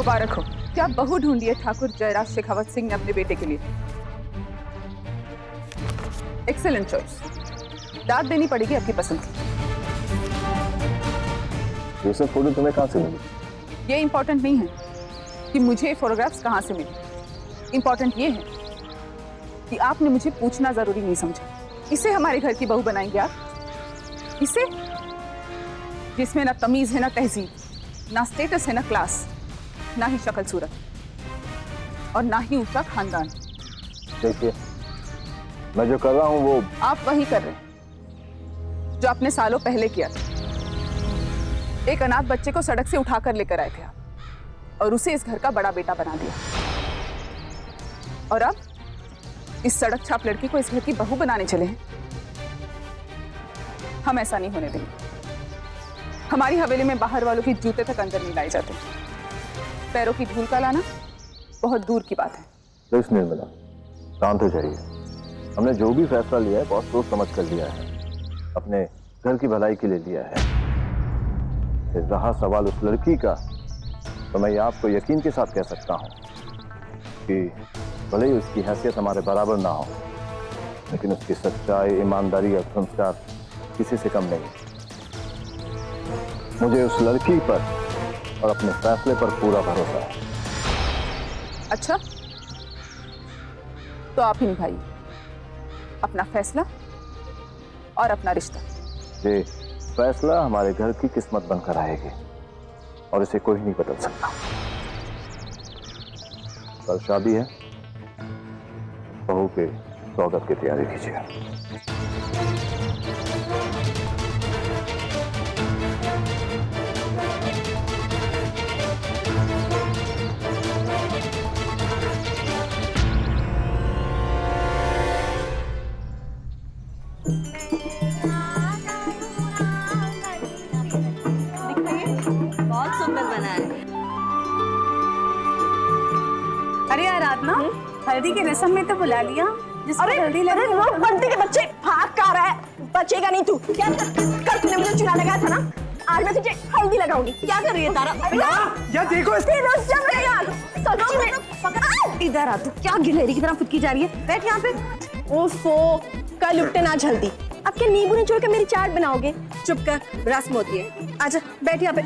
मुबारक हो। क्या बहू ढूंढी है ठाकुर जयराज शेखावत सिंह ने अपने बेटे के लिए? Excellent choice. दाद देनी पड़ेगी आपकी पसंद की। ये सब फोटो तुम्हें कहाँ से मिली? ये इंपॉर्टेंट नहीं है कि मुझे फोटोग्राफ्स कहाँ से मिली। इंपॉर्टेंट ये है कि आपने मुझे पूछना जरूरी नहीं समझा। इसे हमारे घर की बहू बनाएंगे आप? इसे जिसमें ना तमीज है, ना तहजीब, ना स्टेटस है, ना क्लास, ना ही शक्ल सूरत, और ना ही ऊंचा खानदान। देखिए, मैं जो कर रहा हूँ वो आप वही कर रहे हैं जो आपने सालों पहले किया था। एक अनाथ बच्चे को सड़क से उठाकर लेकर आए थे आप, और उसे इस घर का बड़ा बेटा बना दिया। और अब इस सड़क छाप लड़की को इस घर की बहू बनाने चले हैं। हम ऐसा नहीं होने देंगे। हमारी हवेली में बाहर वालों की जूते तक अंदर नहीं लाए जाते। पैरों की धूल का लाना बहुत दूर की बात है। प्लीज निर्मला, शांत हो जाइए। हमने जो भी फैसला लिया है बहुत सोच समझ कर लिया है, अपने घर की भलाई के लिए लिया है। फिर रहा सवाल उस लड़की का, तो मैं आपको यकीन के साथ कह सकता हूँ कि भले ही उसकी हैसियत हमारे बराबर ना हो, लेकिन उसकी सच्चाई, ईमानदारी और संस्कार किसी से कम नहीं। मुझे उस लड़की पर और अपने फैसले पर पूरा भरोसा है। अच्छा, तो आप ही निभाइए अपना फैसला और अपना रिश्ता। ये फैसला हमारे घर की किस्मत बनकर आएगी और इसे कोई नहीं बदल सकता। कल शादी है, बहू के स्वागत की तैयारी कीजिए। बहुत सुंदर बना है। अरे आराधना, हल्दी की रस्म में तो बुला लिया। अरे हल्दी लगी। अरे लोग बंटी के बच्चे भाग का रहा है, बचेगा नहीं तू। क्या कल तूने मुझे चुना लगाया था ना, आज मैं तुझे हल्दी लगाऊंगी। क्या कर रही है तारा? या देखो इसकी यार, सच्ची में इधर आ तू। क्या गिलहरी की तरह फुदकी जा रही है? बैठ यहाँ पे। ओफो, कल उपटे ना जल्दी। अब क्या नींबू निचोड़ के मेरी चाट बनाओगे? चुप कर, रस्म होती है। आजा बैठ यहाँ पे।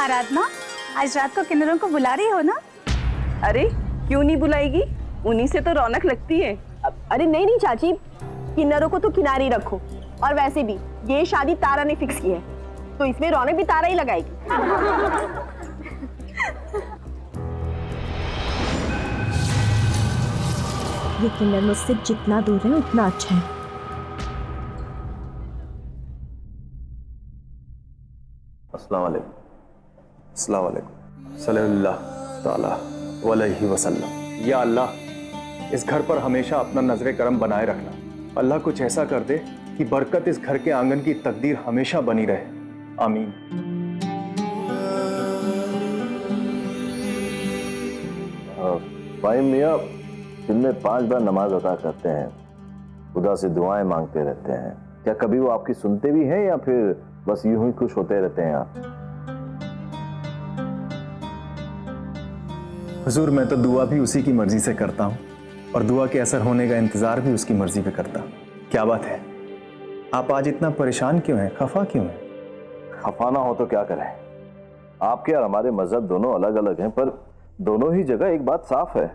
आराधना, आज रात को किन्नरों को बुला रही हो ना? अरे क्यों नहीं बुलाएगी, उन्हीं से तो रौनक लगती है। अरे नहीं नहीं चाची, किन्नरों को तो किनारे रखो। और वैसे भी ये शादी तारा ने फिक्स की है, तो इसमें रौनक भी तारा ही लगाएगी। ये किन्नर मुझसे जितना दूर है उतना अच्छा है। अस्सलाम वालेकुम। अस्सलाम वालेकुम। सल्लल्लाहु ताला अलैहि वसल्लम। या अल्लाह, इस घर पर हमेशा अपना नजर करम बनाए रखना। अल्लाह कुछ ऐसा कर दे कि बरकत इस घर के आंगन की तकदीर हमेशा बनी रहे। आमीन। भाई मियाँ दिन में 5 बार नमाज अदा करते हैं, खुदा से दुआएं मांगते रहते हैं। क्या कभी वो आपकी सुनते भी हैं या फिर बस यूं ही खुश होते रहते हैं आप? हुजूर, मैं तो दुआ भी उसी की मर्जी से करता हूँ और दुआ के असर होने का इंतजार भी उसकी मर्जी पे करता हूँ। क्या बात है, आप आज इतना परेशान क्यों हैं, खफा क्यों हैं? खफा ना हो तो क्या करें, आपके और हमारे मजहब दोनों अलग अलग हैं, पर दोनों ही जगह एक बात साफ है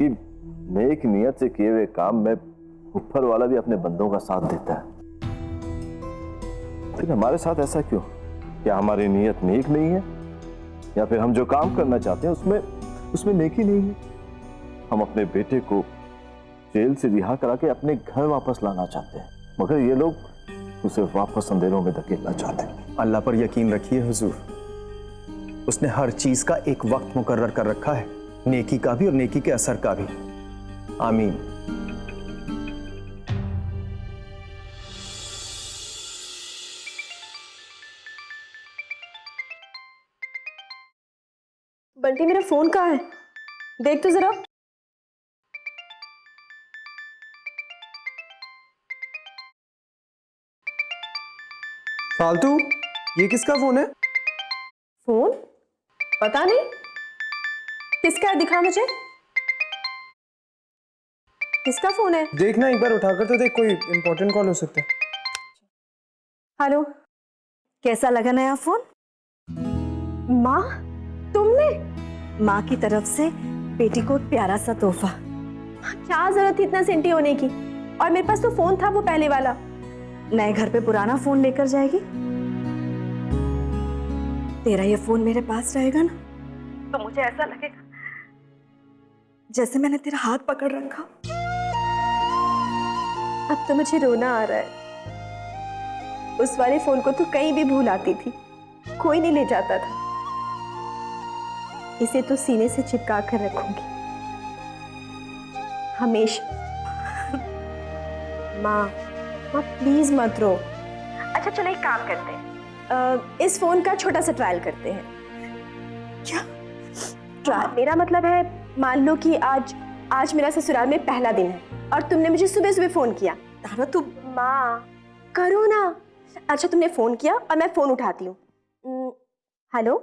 कि नेक नियत से किए हुए काम में ऊपर वाला भी अपने बंदों का साथ देता है। लेकिन हमारे साथ ऐसा क्यों? क्या हमारी नियत नेक नहीं है, या फिर हम जो काम करना चाहते हैं उसमें नेकी नहीं है? हम अपने बेटे को जेल से रिहा करा के अपने घर वापस लाना चाहते हैं, मगर ये लोग उसे वापस अंधेरों में धकेलना चाहते हैं। अल्लाह पर यकीन रखिए हुजूर, उसने हर चीज का एक वक्त मुकर्रर कर रखा है, नेकी का भी और नेकी के असर का भी। आमीन। बंटी मेरा फोन कहाँ है? देख तो जरा। फालतू, ये किसका फोन है? फोन? पता नहीं किसका है, दिखा मुझे। किसका फोन है? देखना एक बार उठाकर तो देख, कोई इंपॉर्टेंट कॉल हो सकता है। हेलो, कैसा लगा नया फोन? माँ तुमने? माँ की तरफ से बेटी को एक प्यारा सा तोहफा। क्या जरूरत थी इतना सेंटी होने की? और मेरे पास तो फोन था वो पहले वाला। नए घर पे पुराना फोन लेकर जाएगी? तेरा ये फोन मेरे पास रहेगा ना, तो मुझे ऐसा लगेगा जैसे मैंने तेरा हाथ पकड़ रखा। अब तो मुझे रोना आ रहा है। उस वाले फोन को तो कहीं भी भूल आती थी, कोई नहीं ले जाता था। इसे तो सीने से चिपका कर रखूंगी हमेशा। माँ माँ प्लीज मत रो। अच्छा चलो एक काम करते हैं, इस फोन का छोटा सा ट्रायल करते हैं। क्या ट्रायल? मेरा मतलब है, मान लो कि आज मेरा ससुराल में पहला दिन है और तुमने मुझे सुबह सुबह फोन किया। तारा तू माँ करो ना। अच्छा तुमने फोन किया और मैं फोन उठाती हूँ। हेलो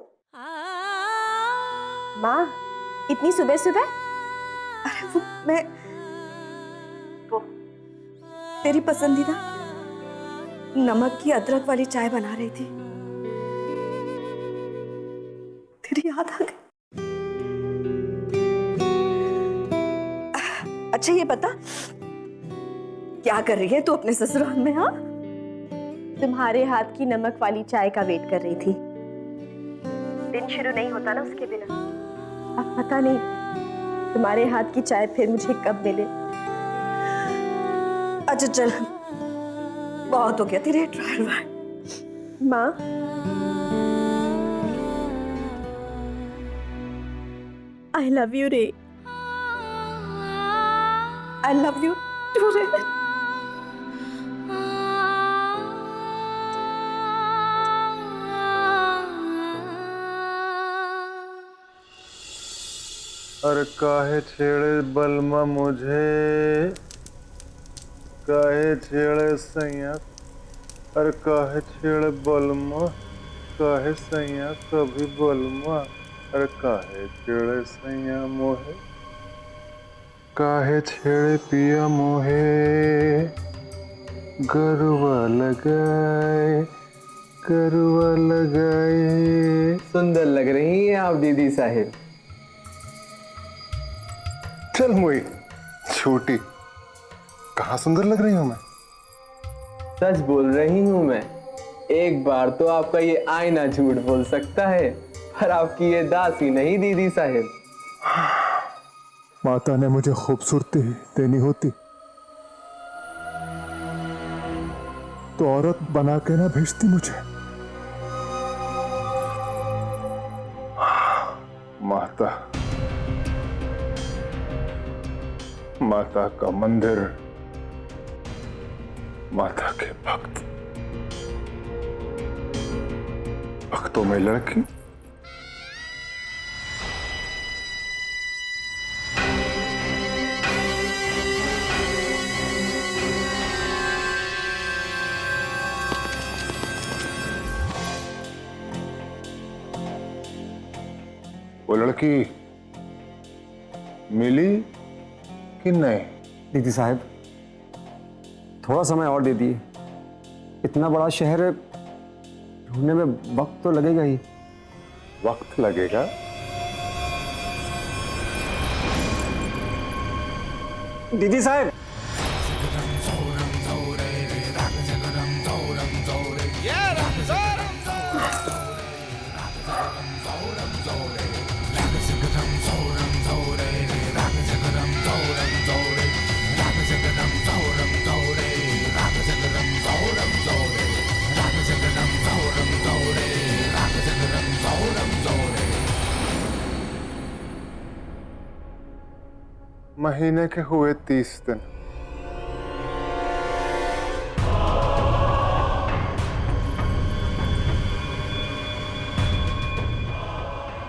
माँ, इतनी सुबह सुबह? अरे वो तेरी पसंदीदा नमक की अदरक वाली चाय बना रही थी, तेरी याद आ गई। अच्छा ये बता, क्या कर रही है तू अपने ससुराल में? हाँ, तुम्हारे हाथ की नमक वाली चाय का वेट कर रही थी। दिन शुरू नहीं होता ना उसके बिना। अब पता नहीं तुम्हारे हाथ की चाय फिर मुझे कब मिले। अच्छा चल, बहुत हो गया तेरे ट्रायल वाल। माँ आई लव यू रे। आई लव यू टू रे। अरे काहे छेड़े बलमा मुझे, काहे छेड़े सैया, अरे काहे छेड़े बलमा, काहे सैया कभी बलमा, अरे काहे छेड़े सैया मोहे, काहे छेड़े पिया मोहे, गरुआ लगाए, गरुआ लगाए। सुंदर लग रही हैं आप दीदी साहिब। चल मोई छोटी, कहाँ सुंदर लग रही हूँ मैं? सच बोल रही हूँ मैं। एक बार तो आपका ये आईना झूठ बोल सकता है, पर आपकी ये दासी नहीं दीदी साहिब। माता ने मुझे खूबसूरती देनी होती तो औरत बना के ना भेजती मुझे। माता, माता का मंदिर, माता के भक्त, भक्तों में लड़की। वो लड़की मिली कि नहीं? दीदी साहब थोड़ा समय और दे दिए, इतना बड़ा शहर है, ढूंढने में वक्त तो लगेगा ही। वक्त लगेगा? दीदी साहब महीने के हुए 30 दिन।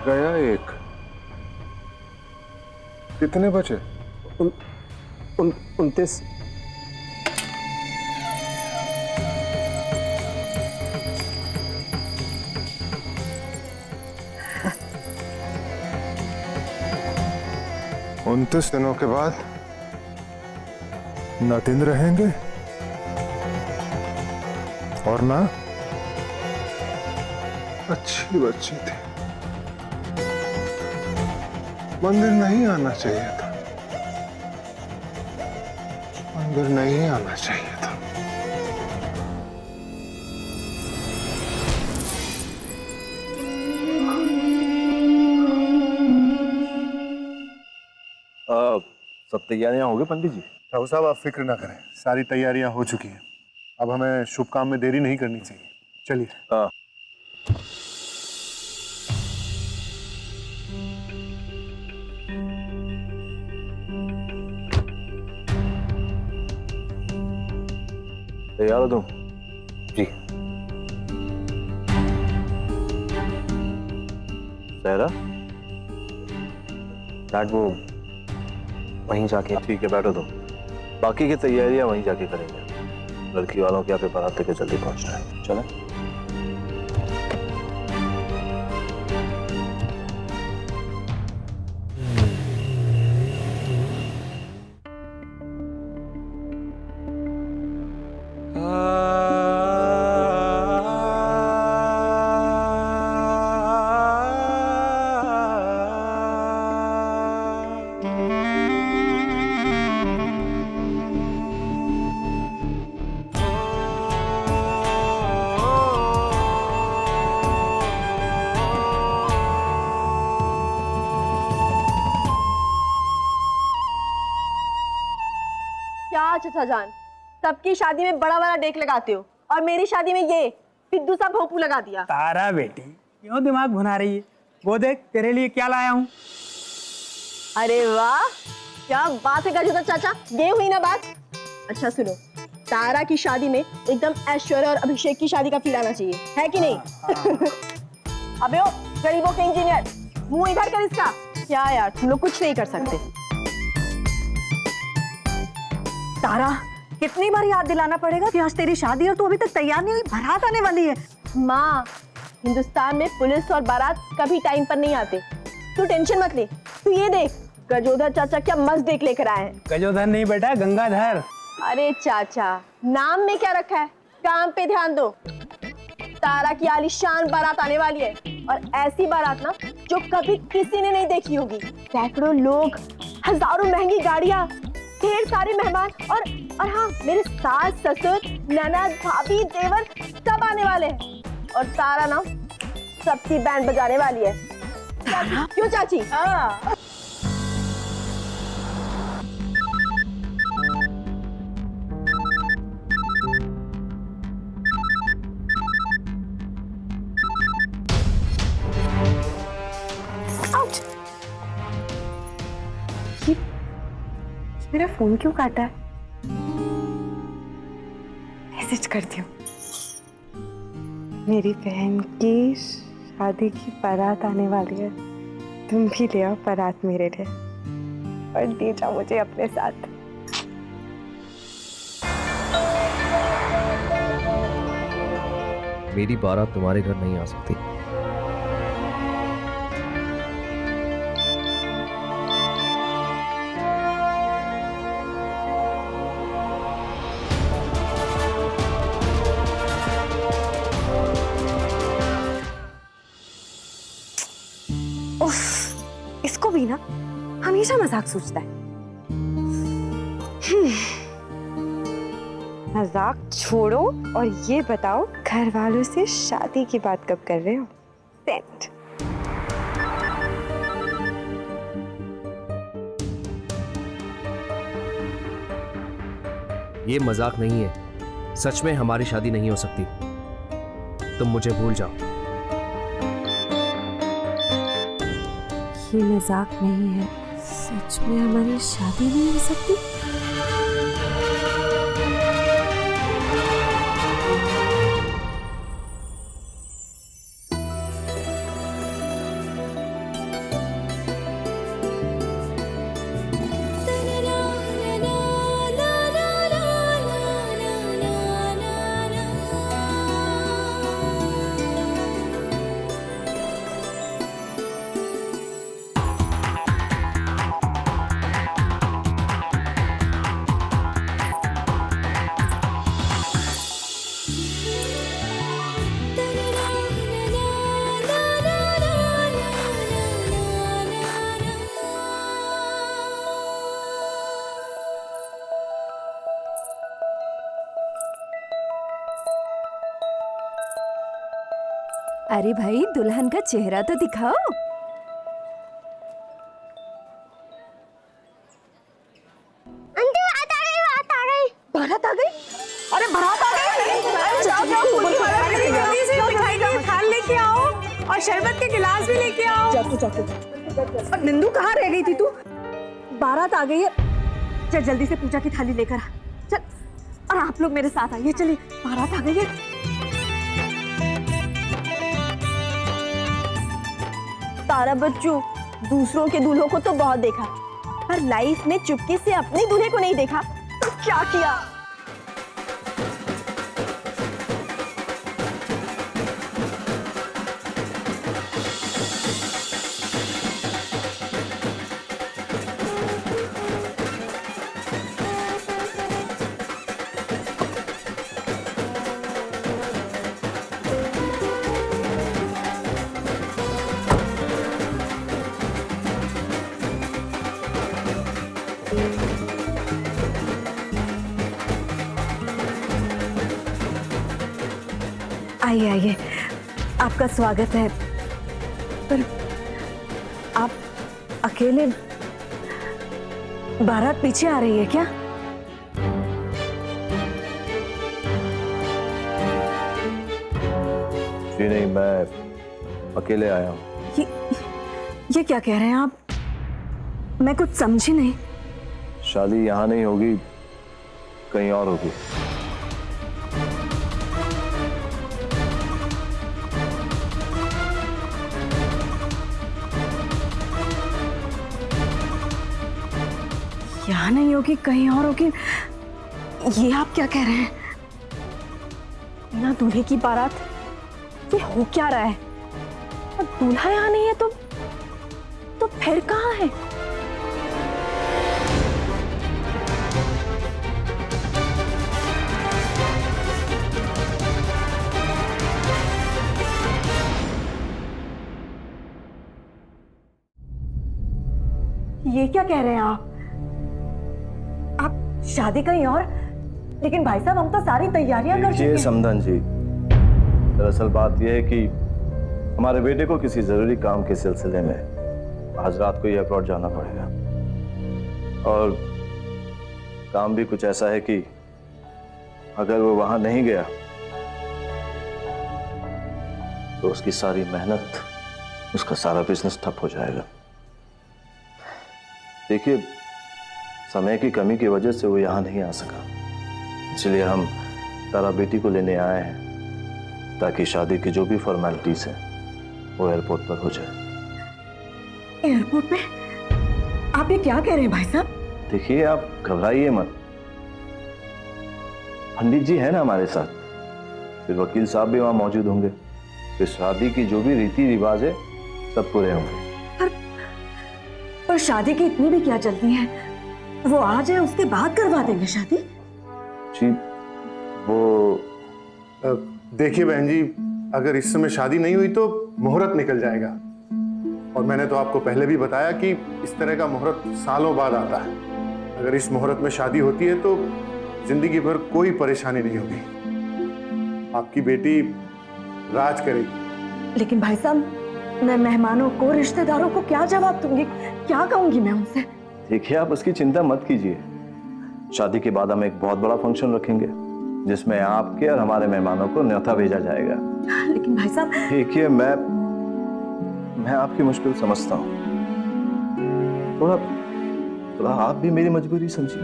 गया एक। कितने बचे? 29। उनतीस दिनों के बाद न दिन रहेंगे और ना अच्छी बच्ची थी। मंदिर नहीं आना चाहिए था, मंदिर नहीं आना चाहिए था। सब तैयारियां हो गई पंडित जी? ठाकुर साहब आप फिक्र ना करें, सारी तैयारियां हो चुकी हैं। अब हमें शुभ काम में देरी नहीं करनी चाहिए। चलिए। तैयार हो तुम? जी। सहरा? डैड वो वहीं जाके। ठीक है, बैठो तुम। बाकी की तैयारियां वहीं जाके करेंगे। लड़की वालों के यहाँ पे बारात लेके जल्दी पहुंचना है। चलें? क्या चचा जान, सबकी शादी में बड़ा बड़ा डेक लगाते हो और मेरी शादी में ये पिद्दू सा भोंपू लगा दिया। तारा बेटी क्यों दिमाग भुना रही है? वो देख तेरे लिए क्या लाया हूँ। अरे वाह, क्या बात है गजोदर चाचा, ये हुई ना बात। अच्छा सुनो, तारा की शादी में एकदम ऐश्वर्या और अभिषेक की शादी का फील आना चाहिए, है कि नहीं? अबे ओ गरीबों के इंजीनियर, मुंह इधर कर इसका। क्या यार, तुम लोग कुछ नहीं कर सकते। तारा, कितनी बार याद दिलाना पड़ेगा कि आज तेरी शादी है और तू अभी तक तैयार नहीं हुई, बारात आने वाली है। माँ, हिंदुस्तान में पुलिस और बारात कभी टाइम पर नहीं आते। तू टेंशन मत ले। तू ये देख, गजोधर चाचा क्या मस्त देख लेकर आए हैं। गजोधर नहीं बेटा, गंगाधर। अरे चाचा, नाम में क्या रखा है, काम पे ध्यान दो। तारा की आलीशान बारात आने वाली है और ऐसी बारात ना जो कभी किसी ने नहीं देखी होगी। सैकड़ों लोग, हजारों महंगी गाड़ियां, ढेर सारे मेहमान और हाँ, मेरे सास, ससुर, ननद, भाभी, देवर सब आने वाले हैं। और तारा ना सबकी बैंड बजाने वाली है। क्यों चाची? हाँ। मेरा फोन क्यों काटा है? मैसेज करती हूँ। मेरी बहन की शादी की बारात आने वाली है, तुम भी ले आओ बारात मेरे लिए और ले जाओ मुझे अपने साथ। मेरी बारात तुम्हारे घर नहीं आ सकती। इसको भी ना हमेशा मजाक सोचता है। मजाक छोड़ो और ये बताओ, घर वालों से शादी की बात कब कर रहे हो? सेंट। ये मजाक नहीं है, सच में हमारी शादी नहीं हो सकती। तुम मुझे भूल जाओ। ये मजाक नहीं है, सच में हमारी शादी नहीं हो सकती? अरे भाई, दुल्हन का चेहरा तो दिखाओ। बारात आ गई? अरे बारात आ गई? जाओ जल्दी से मिठाई का थाल लेके आओ और शरबत के गिलास भी लेके आओ। और निंदू कहाँ रह गई थी तू? बारात आ गई है, चल जल्दी से पूजा की थाली लेकर आ। चल, और आप लोग मेरे साथ आइए, चलिए, बारात आ गई है। तारा बच्चू, दूसरों के दूल्हों को तो बहुत देखा, पर लाइफ में चुपके से अपने दूल्हे को नहीं देखा, तो क्या किया? आइए आइए, आपका स्वागत है। पर आप अकेले, बारात पीछे आ रही है क्या? जी नहीं, मैं अकेले आया हूँ। ये क्या कह रहे हैं आप? मैं कुछ समझी नहीं। शादी यहाँ नहीं होगी, कहीं और होगी। यहाँ नहीं होगी, कहीं और होगी। ये आप क्या कह रहे हैं? बिना दूल्हे की बारात, ये हो क्या रहा है? और दूल्हा यहाँ नहीं है तो फिर कहाँ है? ये क्या कह रहे हैं आप? शादी कहीं और? लेकिन भाई साहब, हम तो सारी तैयारियां कर चुके हैं। समधन जी, दरअसल बात यह है कि हमारे बेटे को किसी जरूरी काम के सिलसिले में आज रात को एयरपोर्ट जाना पड़ेगा, और काम भी कुछ ऐसा है कि अगर वो वहां नहीं गया तो उसकी सारी मेहनत, उसका सारा बिजनेस ठप हो जाएगा। देखिए, समय की कमी की वजह से वो यहाँ नहीं आ सका, इसलिए हम तारा बेटी को लेने आए हैं ताकि शादी की जो भी फॉर्मेलिटीज हैं वो एयरपोर्ट पर हो जाए। एयरपोर्ट पे? आप ये क्या कह रहे हैं भाई साहब? देखिए, आप घबराइए मत, पंडित जी है ना हमारे साथ, फिर वकील साहब भी वहां मौजूद होंगे, फिर शादी की जो भी रीति रिवाज है सब पूरे होंगे। पर शादी की इतनी भी क्या जल्दी है? वो आ जाए, उसके बाद करवा देंगे शादी। जी, वो देखिए बहन जी, अगर इस समय शादी नहीं हुई तो मुहूर्त निकल जाएगा, और मैंने तो आपको पहले भी बताया कि इस तरह का मुहूर्त सालों बाद आता है। अगर इस मुहूर्त में शादी होती है तो जिंदगी भर कोई परेशानी नहीं होगी। आपकी बेटी राज करेगी। लेकिन भाई साहब, मैं मेहमानों को, रिश्तेदारों को क्या जवाब दूंगी? क्या कहूंगी मैं उनसे? देखिए, आप उसकी चिंता मत कीजिए। शादी के बाद हम एक बहुत बड़ा फंक्शन रखेंगे जिसमें आपके और हमारे मेहमानों को न्योता भेजा जाएगा। लेकिन भाई साहब, देखिए, मैं आपकी मुश्किल समझता हूँ, थोड़ा आप भी मेरी मजबूरी समझिए।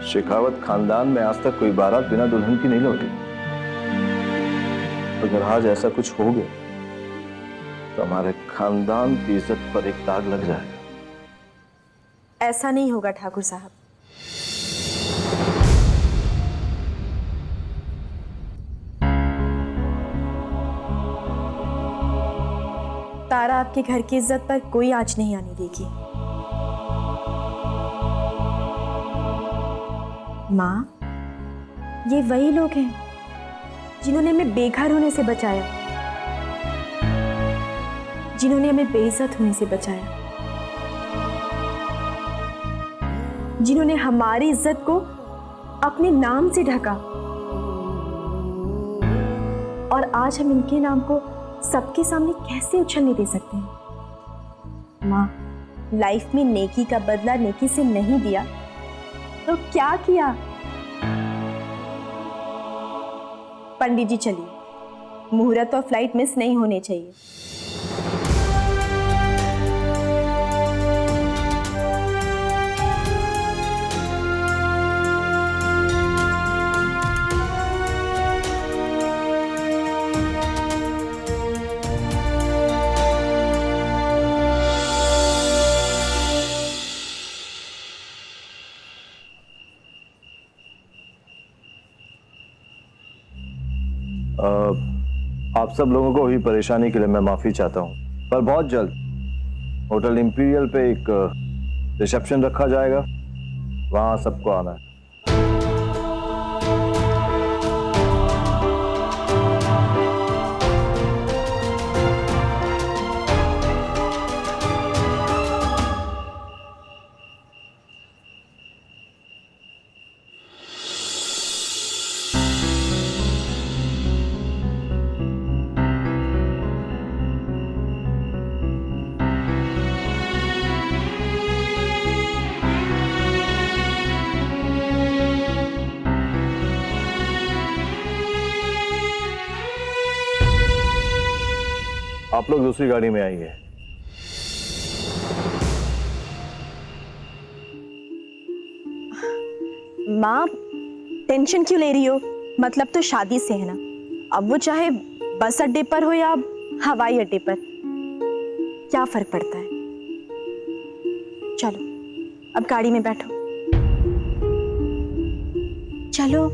शेखावत खानदान में आज तक कोई बारात बिना दुल्हन की नहीं लौटी। अगर आज ऐसा कुछ हो गया तो हमारे खानदान की इज्जत पर एक दाग लग जाएगा। ऐसा नहीं होगा ठाकुर साहब। तारा आपके घर की इज्जत पर कोई आंच नहीं आने देगी। माँ, ये वही लोग हैं जिन्होंने हमें बेघर होने से बचाया, जिन्होंने हमें बेइज्जत होने से बचाया, जिन्होंने हमारी इज्जत को अपने नाम से ढका, और आज हम इनके नाम को सबके सामने कैसे उछलने दे सकते हैं। माँ, लाइफ में नेकी का बदला नेकी से नहीं दिया तो क्या किया? पंडित जी चलिए, मुहूर्त और फ्लाइट मिस नहीं होने चाहिए। आप सब लोगों को हुई परेशानी के लिए मैं माफी चाहता हूं, पर बहुत जल्द होटल इंपीरियल पे एक रिसेप्शन रखा जाएगा, वहां सबको आना है। आप लोग दूसरी गाड़ी में आइए। माँ, टेंशन क्यों ले रही हो? मतलब तो शादी से है ना, अब वो चाहे बस अड्डे पर हो या हवाई अड्डे पर, क्या फर्क पड़ता है? चलो अब गाड़ी में बैठो, चलो।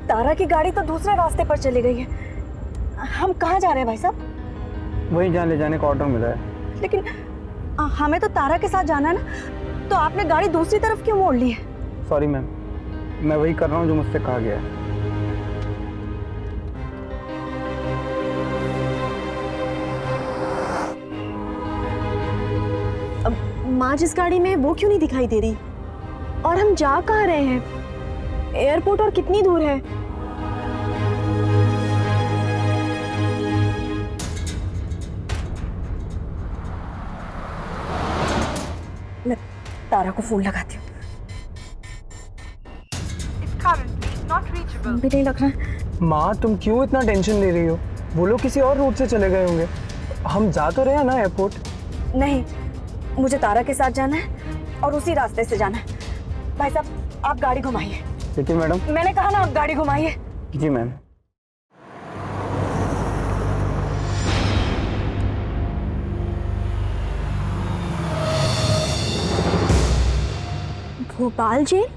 तारा की गाड़ी तो दूसरे रास्ते पर चली गई है। हम कहाँ जा रहे हैं भाई साहब? वहीं जहाँ ले जाने का ऑर्डर मिला है। लेकिन हमें तो तारा के साथ जाना है ना, तो आपने गाड़ी दूसरी तरफ क्यों मोड़ ली है? सॉरी मैम, मैं वही कर रहा हूँ जो मुझसे कहा गया है। माँ जिस गाड़ी में है वो क्यों नहीं दिखाई दे रही? और हम जा कहाँ रहे हैं? एयरपोर्ट और कितनी दूर है? मैं तारा को फोन लगाती हूँ। भी नहीं लग रहा है। माँ, तुम क्यों इतना टेंशन ले रही हो? वो लोग किसी और रूट से चले गए होंगे। हम जा तो रहे हैं ना एयरपोर्ट? नहीं, मुझे तारा के साथ जाना है और उसी रास्ते से जाना है। भाई साहब, आप गाड़ी घुमाइए। ठीक है मैडम। मैंने कहा ना, आप गाड़ी घुमाइए। जी मैम। भोपाल जेल?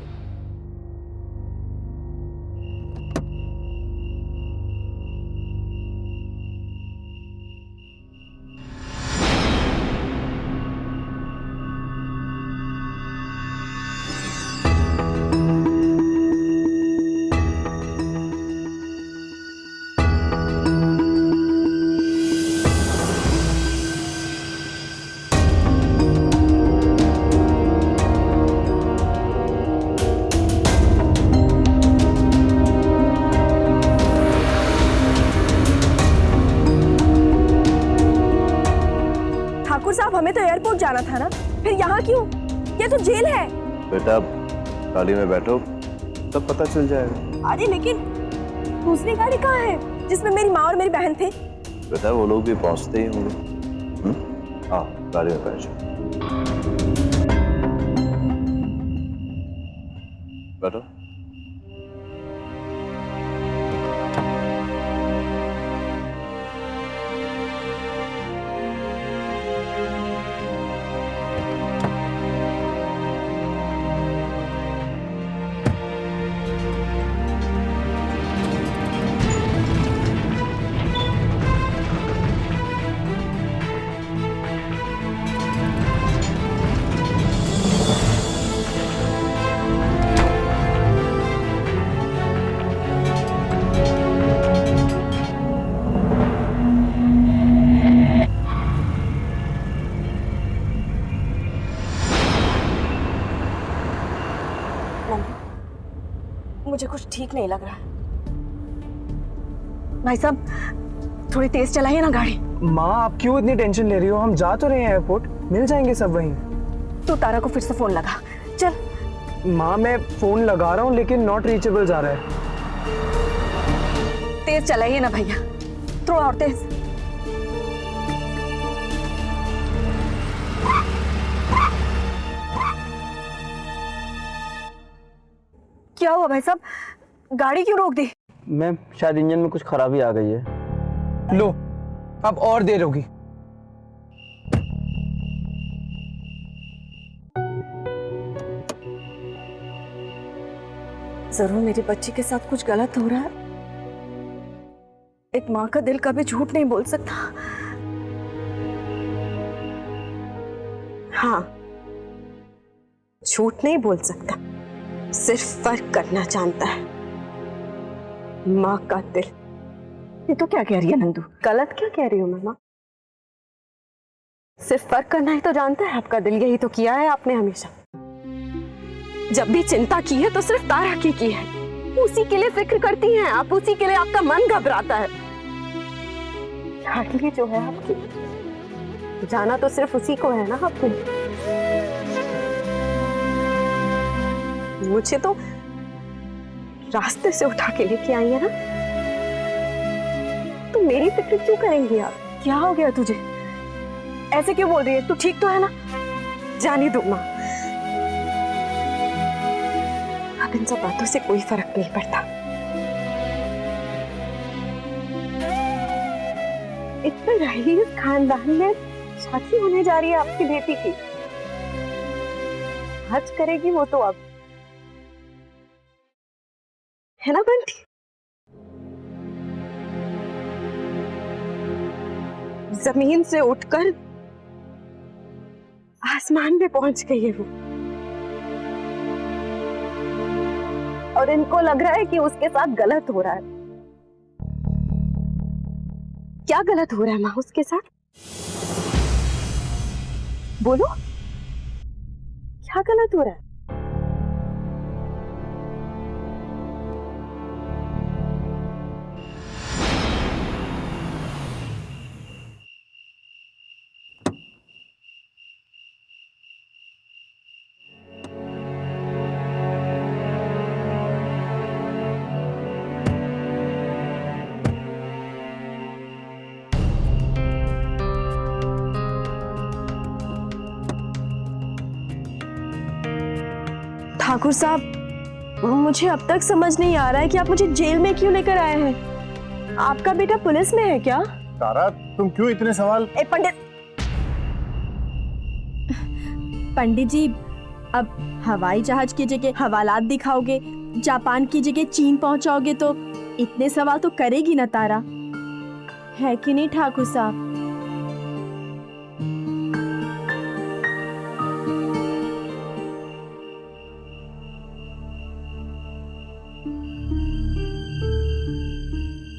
ठाकुर साहब, हमें तो एयरपोर्ट जाना था ना, फिर यहाँ क्यों? ये तो जेल है। बेटा गाड़ी में बैठो, तब पता चल जाएगा। अरे लेकिन दूसरी गाड़ी कहाँ है जिसमें मेरी माँ और मेरी बहन थे? बेटा वो लोग भी पहुंचते ही होंगे। हाँ, गाड़ी में बैठ जाओ। बैठो। मुझे कुछ ठीक नहीं लग रहा है। भाई साहब, थोड़ी तेज चलाइए ना गाड़ी। माँ, आप क्यों इतनी टेंशन ले रही हो? हम जा तो रहे हैं एयरपोर्ट, मिल जाएंगे सब वहीं। तू तारा को फिर से फोन लगा। चल। माँ, मैं फोन लगा रहा हूँ लेकिन नॉट रीचेबल जा रहा है। तेज चलाइए ना भैया, थोड़ा और तेज। क्या हुआ भाई साहब, गाड़ी क्यों रोक दी? मैम, शायद इंजन में कुछ खराबी आ गई है। लो, अब और देर होगी। जरूर मेरी बच्ची के साथ कुछ गलत हो रहा है। एक माँ का दिल कभी झूठ नहीं बोल सकता। हाँ, झूठ नहीं बोल सकता, सिर्फ फर्क करना जानता है। माँ का दिल। ये तो क्या कह रही है नंदू? गलत क्या कह रही हो मामा? सिर्फ फर्क करना ही तो जानता है आपका दिल। यही तो किया है आपने हमेशा। जब भी चिंता की है तो सिर्फ तारा की है। उसी के लिए फिक्र करती हैं आप, उसी के लिए आपका मन घबराता है। लाडली जो है आपकी, जाना तो सिर्फ उसी को है ना आपने। मुझे तो रास्ते से उठा के लेके आई है ना, तो मेरी फिक्र क्यों करेंगी आप? क्या हो गया तुझे? ऐसे क्यों बोल रही है? तू ठीक तो है ना? जाने दो माँ, अब इन सब बातों से कोई फर्क नहीं पड़ता। इतने रईस खानदान में शादी होने जा रही है आपकी बेटी की। हज करेगी वो तो अब, है ना बंटी? जमीन से उठकर आसमान में पहुंच गई है वो, और इनको लग रहा है कि उसके साथ गलत हो रहा है। क्या गलत हो रहा है माँ उसके साथ? बोलो, क्या गलत हो रहा है? ठाकुर साहब, मुझे अब तक समझ नहीं आ रहा है कि आप मुझे जेल में क्यों लेकर आए हैं। आपका बेटा पुलिस में है क्या? तारा, तुम क्यों इतने सवाल? पंडित जी, अब हवाई जहाज की जगह हवालात दिखाओगे, जापान की जगह चीन पहुंचाओगे तो इतने सवाल तो करेगी ना तारा, है कि नहीं ठाकुर साहब?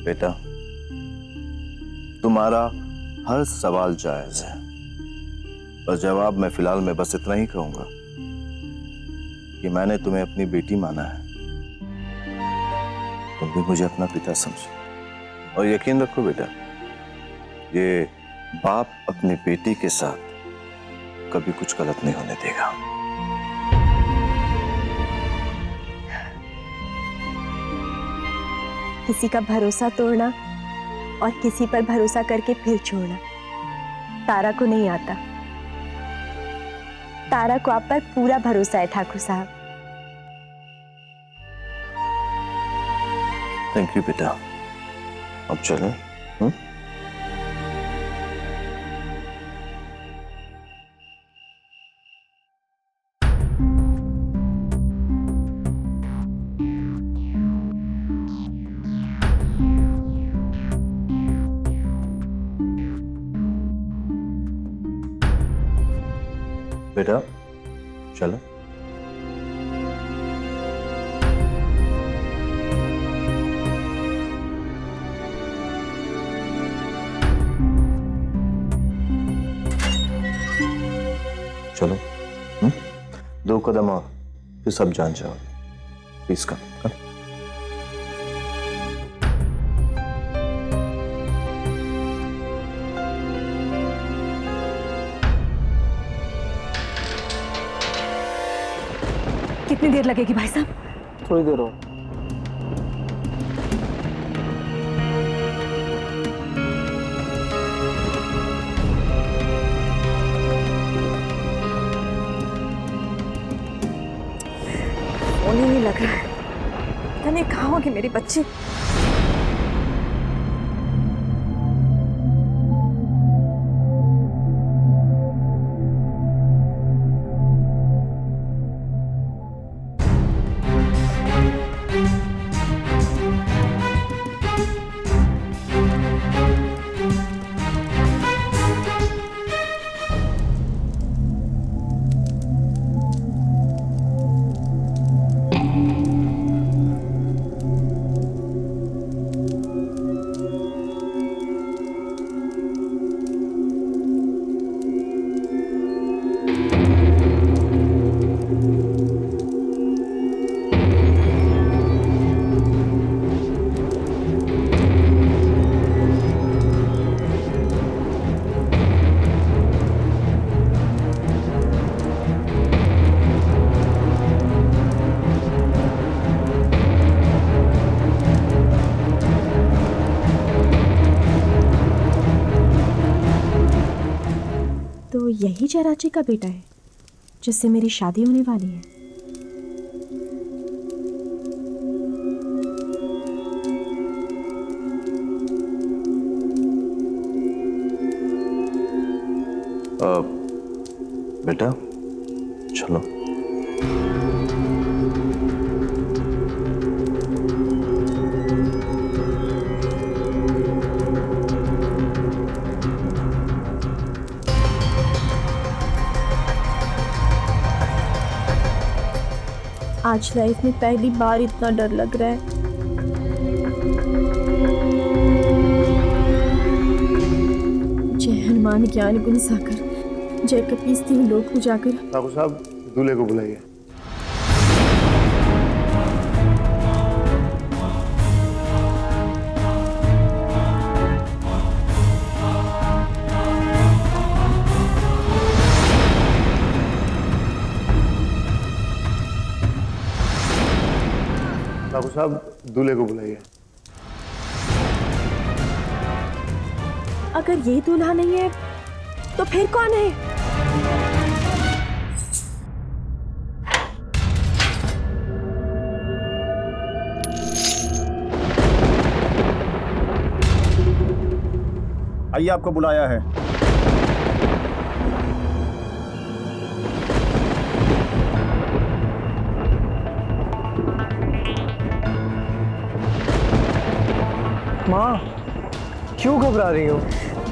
बेटा, तुम्हारा हर सवाल जायज है, पर जवाब मैं फिलहाल में बस इतना ही कहूंगा कि मैंने तुम्हें अपनी बेटी माना है, तुम भी मुझे अपना पिता समझो। और यकीन रखो बेटा, ये बाप अपनी बेटी के साथ कभी कुछ गलत नहीं होने देगा। किसी का भरोसा तोड़ना और किसी पर भरोसा करके फिर छोड़ना तारा को नहीं आता। तारा को आप पर पूरा भरोसा है ठाकुर साहब। थैंक यू बेटा, अब चलें। बेटा चलो। चलो, 2 कदम और फिर सब जान जाओ। Please come. कितनी देर लगेगी भाई साहब? थोड़ी देर और। फोन ही नहीं लग रहा है, पता नहीं कहाँ होंगे मेरे बच्चे। तो यही चराची का बेटा है जिससे मेरी शादी होने वाली है। बेटा चलो। आज लाइफ में पहली बार इतना डर लग रहा है। जय हनुमान ज्ञान गुण सागर, जय कपीस तीन लोक उजागर। ठाकुर साहब, दूल्हे को बुलाइए। ठाकुर साहब, दूल्हे को बुलाइए। अगर ये दूल्हा नहीं है तो फिर कौन है? आइए, आपको बुलाया है। माँ, क्यों घबरा रही हो?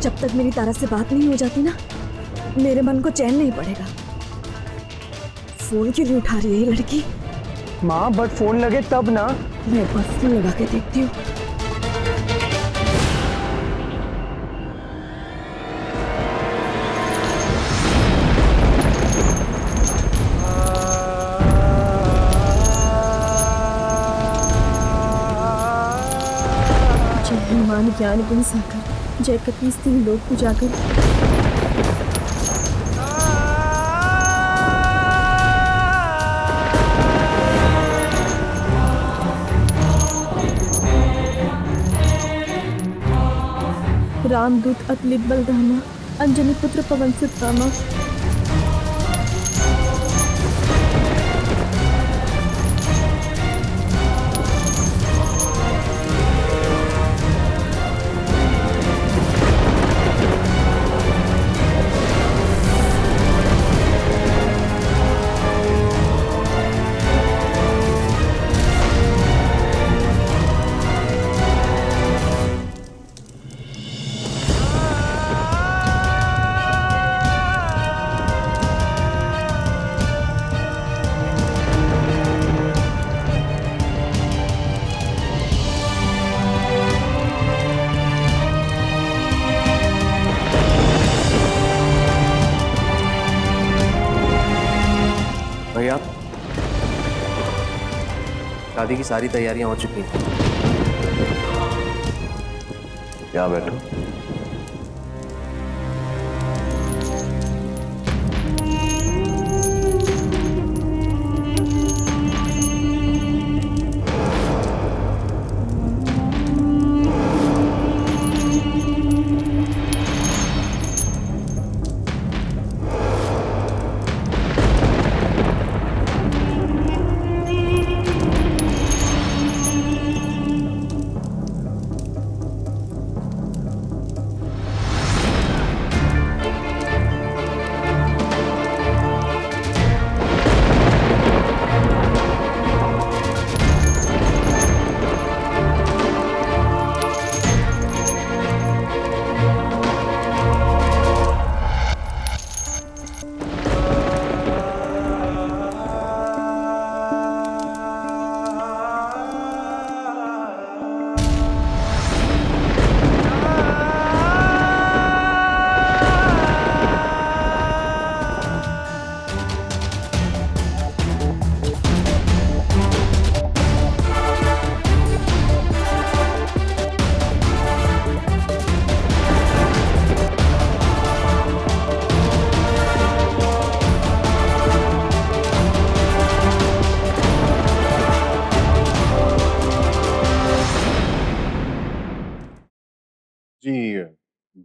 जब तक मेरी तारा से बात नहीं हो जाती ना, मेरे मन को चैन नहीं पड़ेगा। फोन क्यों नहीं उठा रही है ये लड़की? माँ, बट फोन लगे तब ना। मैं एक बार फोन लगा के देखती हूँ। जय हनुमान ज्ञान गुण सागर, जय कपीस तिहुँ लोक उजागर। रामदूत अतुलित बलधामा, अंजनी पुत्र पवन सुत रामा। भैया, शादी की सारी तैयारियां हो चुकी हैं। यहाँ बैठो। जी,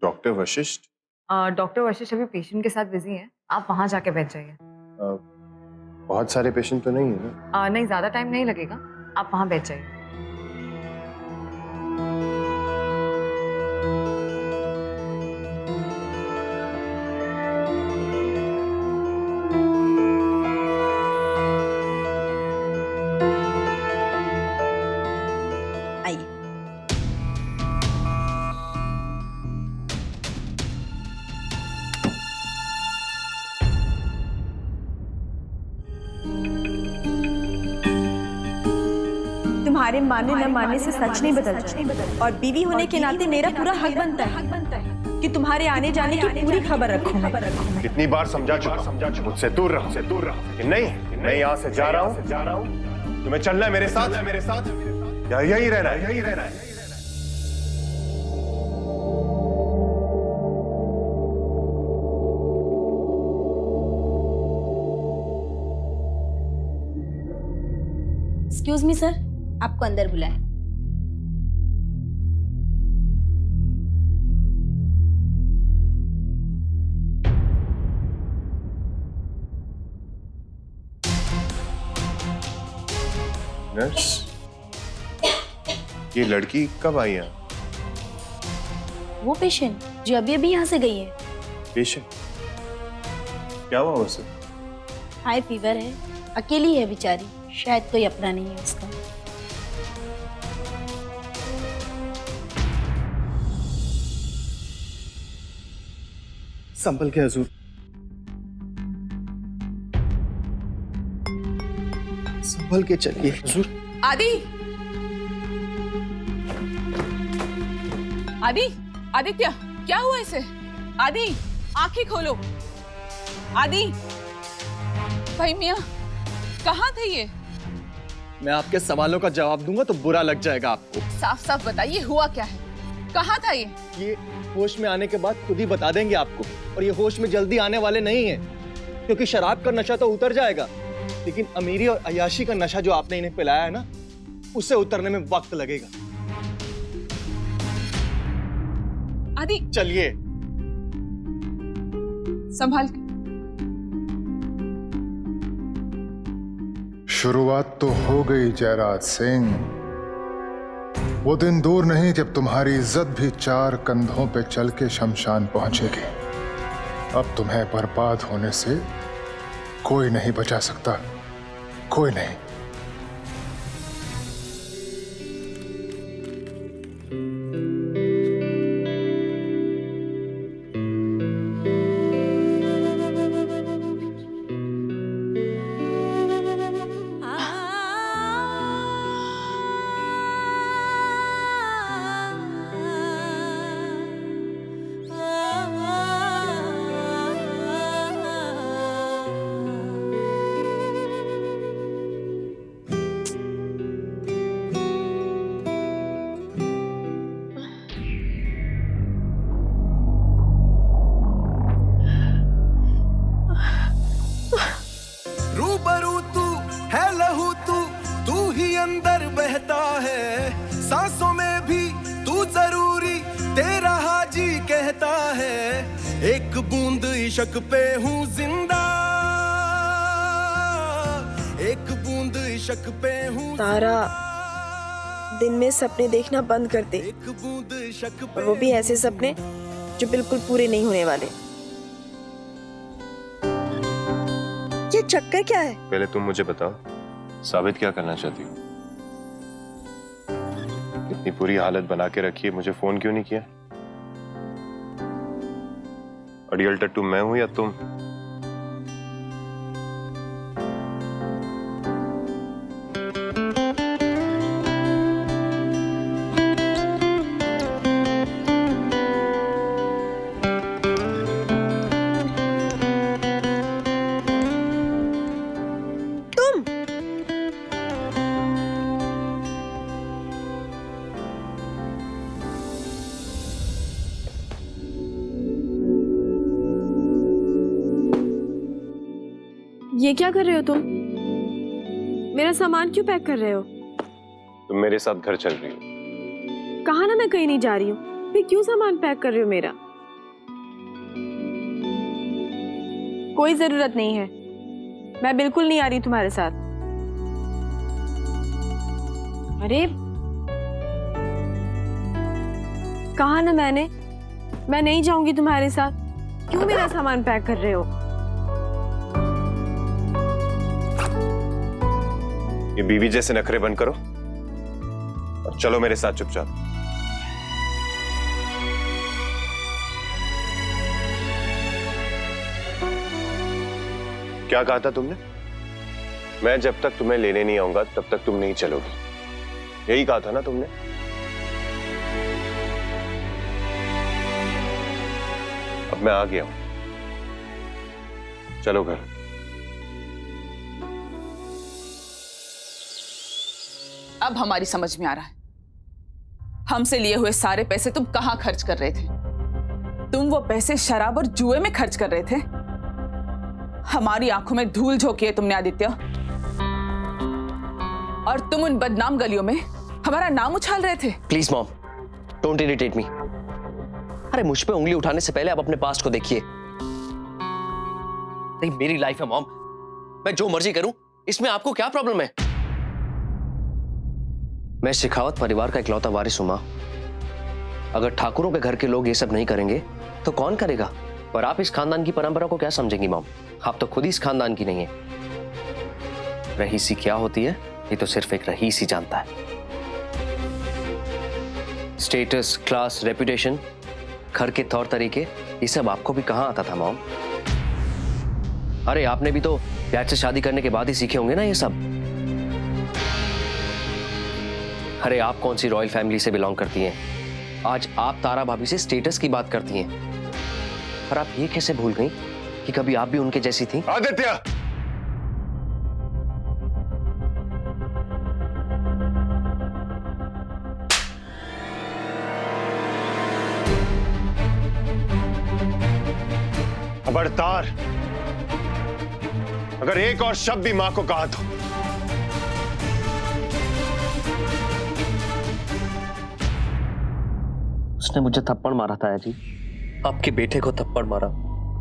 डॉक्टर वशिष्ठ। डॉक्टर वशिष्ठ अभी पेशेंट के साथ बिजी हैं, आप वहां जाके बैठ जाइए। बहुत सारे पेशेंट तो नहीं है ना? नहीं, ज्यादा टाइम नहीं लगेगा, आप वहां बैठ जाइए। तुम्हारे मानने न मानने से सच नहीं बदलता, और बीवी होने के नाते मेरा पूरा हक बनता है कि तुम्हारे आने जाने की पूरी खबर रखूं मैं। कितनी बार समझा चुका, मुझसे दूर रहो, कि नहीं, मैं यहाँ से जा रहा हूँ। तुम्हें चलना है मेरे साथ, या यही रहना है। एक्सक्यूज मी सर, आपको अंदर बुलाएं। नर्स, ये लड़की कब आई यहाँ? वो पेशेंट जो अभी अभी यहाँ से गई है। पेशेंट? क्या हुआ उसे? हाई फीवर है, अकेली है बेचारी, शायद कोई अपना नहीं है उसका। संभल के हुजूर। संभल के चलिए हुजूर। आदि, आदि, आदित्य, क्या हुआ इसे? आदि, आंखें खोलो। आदि, भाई मियां, कहाँ थे ये? मैं आपके सवालों का जवाब दूंगा तो बुरा लग जाएगा आपको। साफ साफ बताइए, हुआ क्या है? कहाँ था ये? ये होश में आने के बाद खुद ही बता देंगे आपको। और ये होश में जल्दी आने वाले नहीं हैं, क्योंकि शराब का नशा तो उतर जाएगा, लेकिन अमीरी और अय्याशी का नशा जो आपने इन्हें पिलाया है ना, उसे उतरने में वक्त लगेगा। आदि, चलिए। संभाल के। शुरुआत तो हो गई जयराज सिंह। वो दिन दूर नहीं जब तुम्हारी इज्जत भी 4 कंधों पे चल के शमशान पहुंचेगी। अब तुम्हें बर्बाद होने से कोई नहीं बचा सकता, कोई नहीं। रूबरू तू है, लहू तू ही अंदर बहता है, सांसों में भी तू जरूरी, तेरा हाजी कहता है, एक बूंद इश्क पे हूँ जिंदा, एक बूंद इश्क पे हूँ। तारा, दिन में सपने देखना बंद कर दे, और वो भी ऐसे सपने जो बिल्कुल पूरे नहीं होने वाले। ये चक्कर क्या है? पहले तुम मुझे बताओ, साबित क्या करना चाहती हो? इतनी बुरी हालत बना के रखी है, मुझे फोन क्यों नहीं किया? अड़ियल टट्टू मैं हूं या तुम? ये क्या कर रहे हो तुम? मेरा सामान क्यों पैक कर रहे हो? तुम मेरे साथ घर चल रही हो। कहा ना मैं कहीं नहीं जा रही हूँ, फिर क्यों सामान पैक कर रहे हो मेरा? कोई जरूरत नहीं है, मैं बिल्कुल नहीं आ रही तुम्हारे साथ। अरे कहा ना मैंने, मैं नहीं जाऊंगी तुम्हारे साथ। क्यों मेरा सामान पैक कर रहे हो? ये बीवी जैसे नखरे बंद करो और चलो मेरे साथ चुपचाप। क्या कहा था तुमने? मैं जब तक तुम्हें लेने नहीं आऊंगा तब तक तुम नहीं चलोगी, यही कहा था ना तुमने? अब मैं आ गया हूं, चलो घर। अब हमारी समझ में आ रहा है, हमसे लिए हुए सारे पैसे तुम कहां खर्च कर रहे थे? तुम वो पैसे शराब और जुए में खर्च कर रहे थे। हमारी आंखों में धूल झोंकी है तुमने आदित्य, और तुम उन बदनाम गलियों में हमारा नाम उछाल रहे थे। Please mom, don't irritate me. अरे मुझ पे उंगली उठाने से पहले आप अपने पास्ट को देखिए। नहीं, मेरी लाइफ है मॉम, मैं जो मर्जी करूं, इसमें आपको क्या प्रॉब्लम है? मैं शेखावत परिवार का इकलौता वारिस हूं मां। अगर ठाकुरों के घर के लोग ये सब नहीं करेंगे तो कौन करेगा? पर आप इस खानदान की परंपरा को क्या समझेंगी मॉम? आप तो खुद ही इस खानदान की नहीं है। रहीसी क्या होती है ये तो सिर्फ एक रहीस ही जानता है। स्टेटस, क्लास, रेपुटेशन, घर के तौर तरीके, ये सब आपको भी कहाँ आता था मॉम? अरे आपने भी तो प्यार से शादी करने के बाद ही सीखे होंगे ना ये सब। अरे आप कौन सी रॉयल फैमिली से बिलोंग करती हैं? आज आप तारा भाभी से स्टेटस की बात करती हैं, पर आप ये कैसे भूल गई कि कभी आप भी उनके जैसी थी? आदित्य, खबरदार, अगर एक और शब्द भी मां को कहा तो उसने मुझे थप्पड़ मारा था जी, आपके बेटे को थप्पड़ मारा।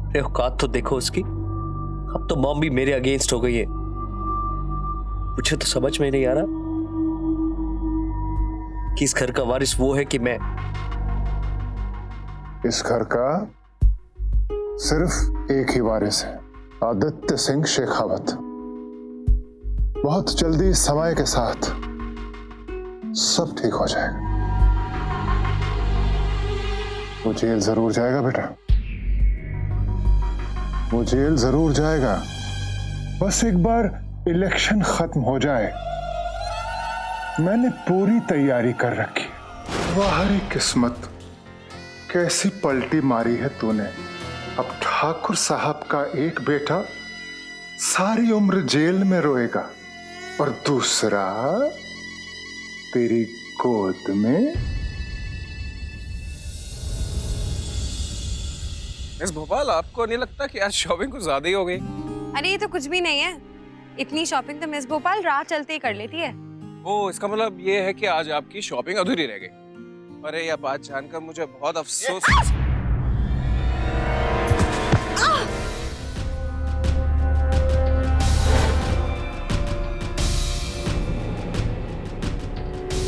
अरे औकात तो देखो उसकी। अब तो मॉम भी मेरे अगेंस्ट हो गई है। मुझे तो समझ में नहीं आ रहा कि इस घर का वारिस वो है कि मैं। इस घर का सिर्फ एक ही वारिस है, आदित्य सिंह शेखावत। बहुत जल्दी समय के साथ सब ठीक हो जाएगा। वो जेल जरूर जाएगा बेटा, वो जेल जरूर जाएगा। बस एक बार इलेक्शन खत्म हो जाए। मैंने पूरी तैयारी कर रखी। वाहरी किस्मत, कैसी पलटी मारी है तूने। अब ठाकुर साहब का एक बेटा सारी उम्र जेल में रोएगा और दूसरा तेरी गोद में। मिस भोपाल, आपको नहीं लगता कि आज शॉपिंग कुछ ज्यादा ही हो गई? अरे ये तो कुछ भी नहीं है। इतनी शॉपिंग तो मिस भोपाल राह चलते ही कर लेती है। ओ, इसका मतलब ये है कि आज आपकी शॉपिंग अधूरी रह गई। अरे यह बात जानकर मुझे बहुत अफसोस।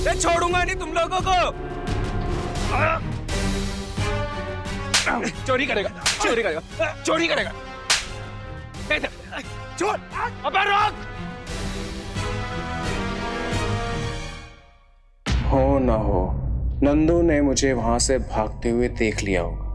मैं छोड़ूंगा नहीं तुम लोगों को। चोरी करेगा, चोरी करेगा, चोरी करेगा। छोड़, अबे रोक। हो ना हो, नंदू ने मुझे वहां से भागते हुए देख लिया होगा।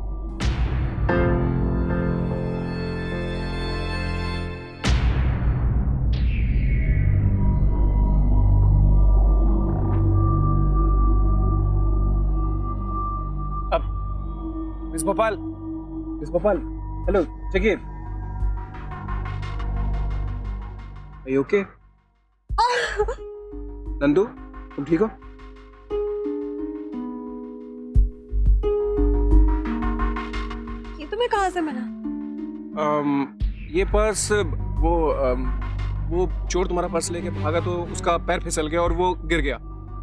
Miss Bhopal, hello, Jagir, okay? Nandu, तुम ठीक हो? ये तुम्हें कहाँ से मिला? ये पर्स वो चोर तुम्हारा पर्स लेके भागा तो उसका पैर फिसल गया और वो गिर गया।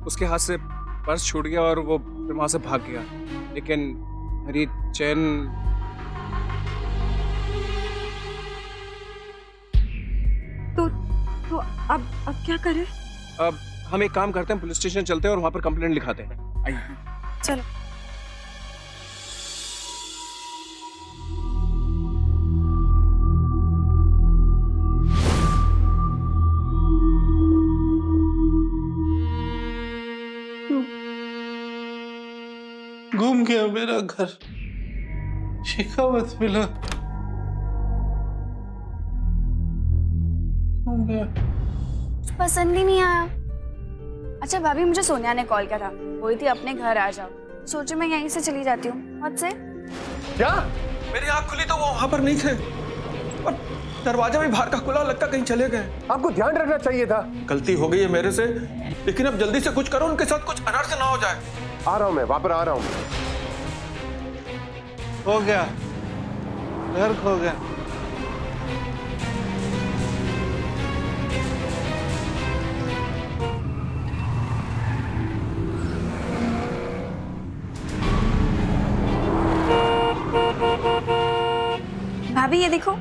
उसके हाथ से पर्स छूट गया और वो फिर वहां से भाग गया। लेकिन मेरी चैन तो अब क्या करें? अब हम एक काम करते हैं, पुलिस स्टेशन चलते हैं और वहां पर कंप्लेंट लिखाते हैं। आइए चलो। घूम गया मेरा घर, शेखावत मिला, घूम गया। पसंद ही नहीं आया। अच्छा भाभी, मुझे सोनिया ने कॉल किया था, बोली थी अपने घर आ जाओ। सोचे मैं यहीं से चली जाती हूँ। मुझसे क्या? मेरी आँख खुली तो वो वहां पर नहीं थे और दरवाजा भी बाहर का खुला, लगता कहीं चले गए। आपको ध्यान रखना चाहिए था। गलती हो गई है मेरे से, लेकिन अब जल्दी से कुछ करो, उनके साथ कुछ अनर्थ ना हो जाए। आ रहा हूं मैं, वहां पर आ रहा हूं। हो गया, घर खो गया। भाभी ये देखो।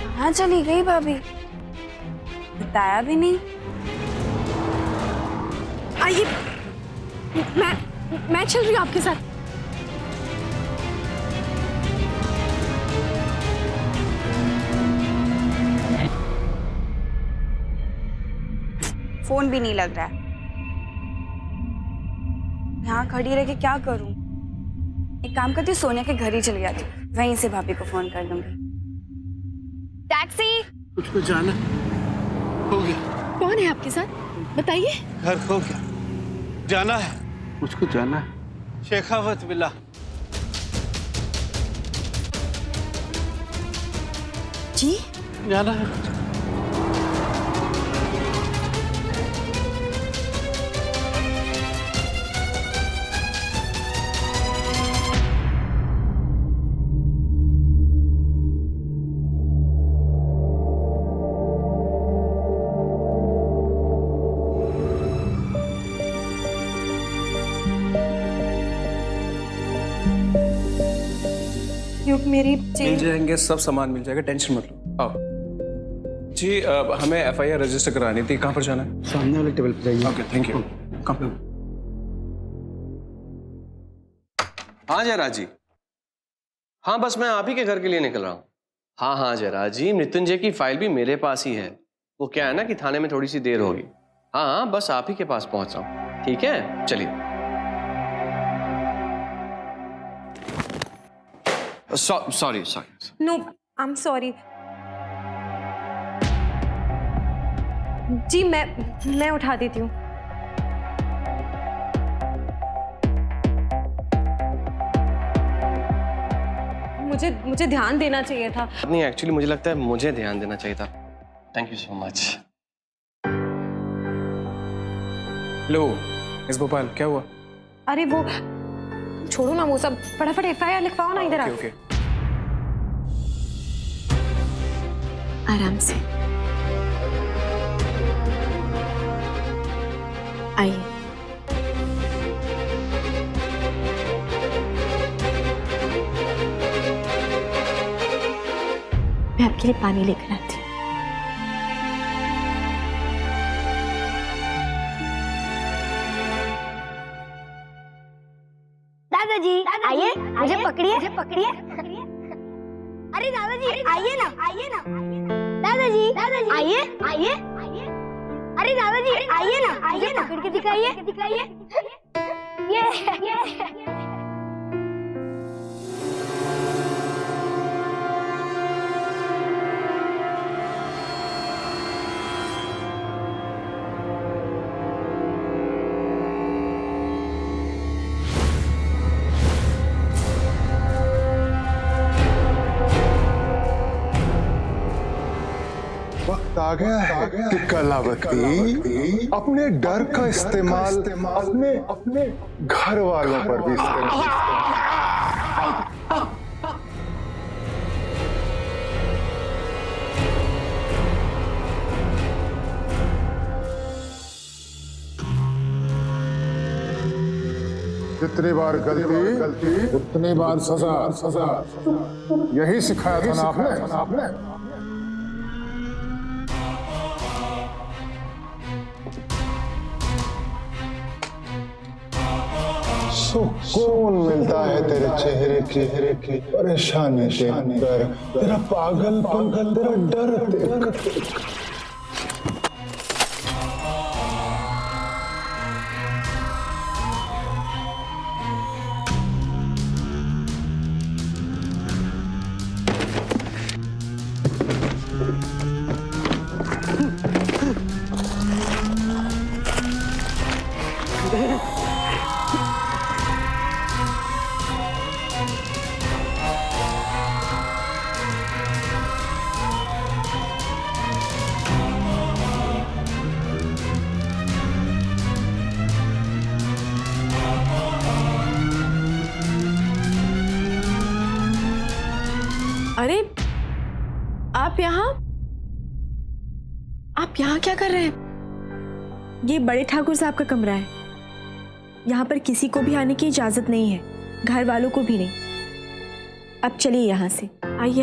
कहाँ चली गई भाभी? बताया भी नहीं। आइए, मैं चल रही हूँ आपके साथ। फोन भी नहीं लग रहा है। यहाँ खड़ी रह के क्या करूं? एक काम करती हूँ, सोनिया के घर ही चली जाती हूँ, वहीं से भाभी को फोन कर दूंगी। टैक्सी। कुछ को जाना हो गया। कौन है आपके साथ, बताइए। घर खो गया, जाना है, मुझको जाना है शेखावत विला। जी जाना है। मेरी मिल जाएंगे, सब सामान मिल जाएगा, टेंशन मत लो। आओ जी, हमें एफआईआर रजिस्टर करानी थी, कहाँ पर जाना है? सामने वाले टेबल पर जाइए। Okay, thank you. कम। हाँ जयराज जी, हाँ बस मैं आप ही के घर के लिए निकल रहा हूँ। हाँ हाँ जयराज जी, मृत्युंजय की फाइल भी मेरे पास ही है। वो क्या है ना कि थाने में थोड़ी सी देर होगी। हाँ हाँ, बस आप ही के पास पहुंच रहा हूँ। ठीक है, चलिए। Sorry. No, I am sorry ji, मैं उठा देती हूँ। मुझे ध्यान देना चाहिए था। नहीं, एक्चुअली मुझे लगता है मुझे ध्यान देना चाहिए था। Thank you so much. Low miss Bhopal, क्या हुआ? अरे वो छोड़ो ना, वो सब फटाफट एफआईआर लिखवाओ ना। इधर ओके। आराम से आइए। मैं आपके लिए पानी लेकर आती हूँ। दादाजी आइए, मुझे पकड़िए। अरे दादाजी आइए ना। दादाजी आइए। अरे दादाजी आइए ना, पकड़ के दिखाइए। ये वक्त आ गया है कि कलावती अपने डर का इस्तेमाल अपने घर वालों पर भी जितनी बार गलती उतनी बार सजा। यही सिखाया था ना आपने। सुकून मिलता है तेरे चेहरे की परेशानी देखकर, तेरा पागलपन, तेरा डर देखकर। अरे आप यहाँ क्या कर रहे हैं? ये बड़े ठाकुर साहब का कमरा है। यहाँ पर किसी को भी आने की इजाजत नहीं है, घर वालों को भी नहीं। अब चलिए यहाँ से। आइए।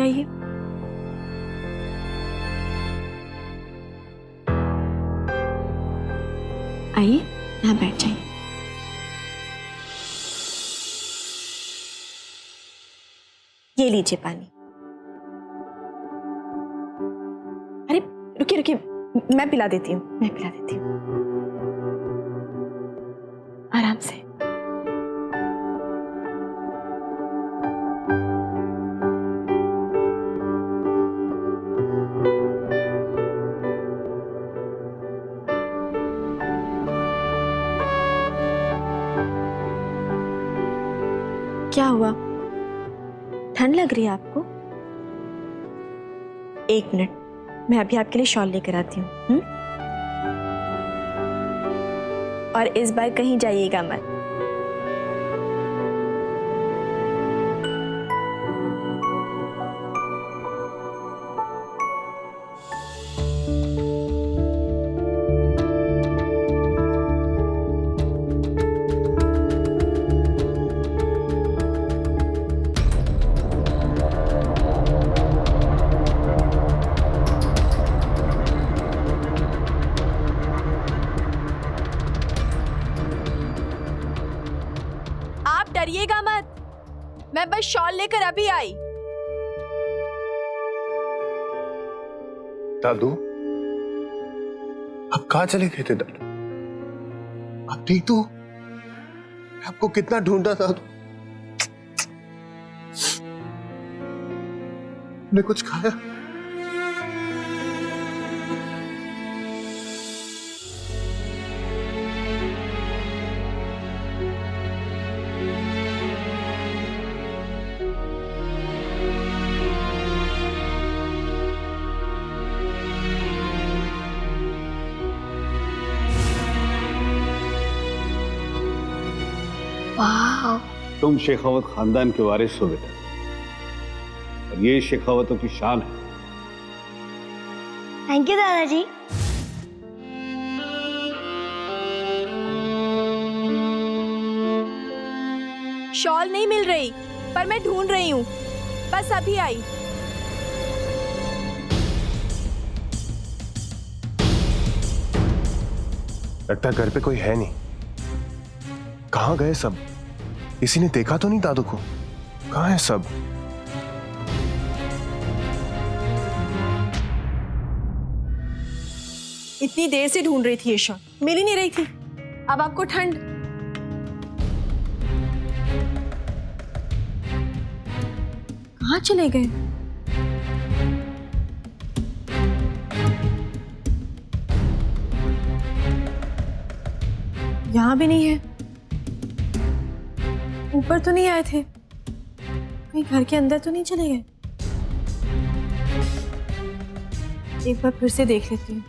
आइए, यहाँ बैठ जाइए। ये लीजिए पानी। अरे रुकिए, मैं पिला देती हूँ। आराम से। क्या हुआ? ठंड लग रही है आपको? एक मिनट, मैं अभी आपके लिए शॉल लेकर आती हूँ। और इस बार कहीं जाइएगा मत। डरिएगा मत, मैं बस शॉल लेकर अभी आई। दादू, आप कहाँ चले गए थे दादू? आप ठीक तो? मैं आपको कितना ढूंढा दादू। ने कुछ खाया? तुम शेखावत खानदान के वारिस हो बेटा, और ये शेखावतों की शान है। थैंक यू दादाजी। शॉल नहीं मिल रही, पर मैं ढूंढ रही हूँ, बस अभी आई। लगता घर पे कोई है नहीं। कहाँ गए सब? किसी ने देखा तो नहीं दादू को? कहाँ है सब? इतनी देर से ढूंढ रही थी ये शॉल, मिल ही नहीं रही थी। अब आपको ठंड। कहाँ चले गए? यहाँ भी नहीं है। ऊपर तो नहीं आए थे, कहीं घर के अंदर तो नहीं चले गए? एक बार फिर से देख लेती हूँ।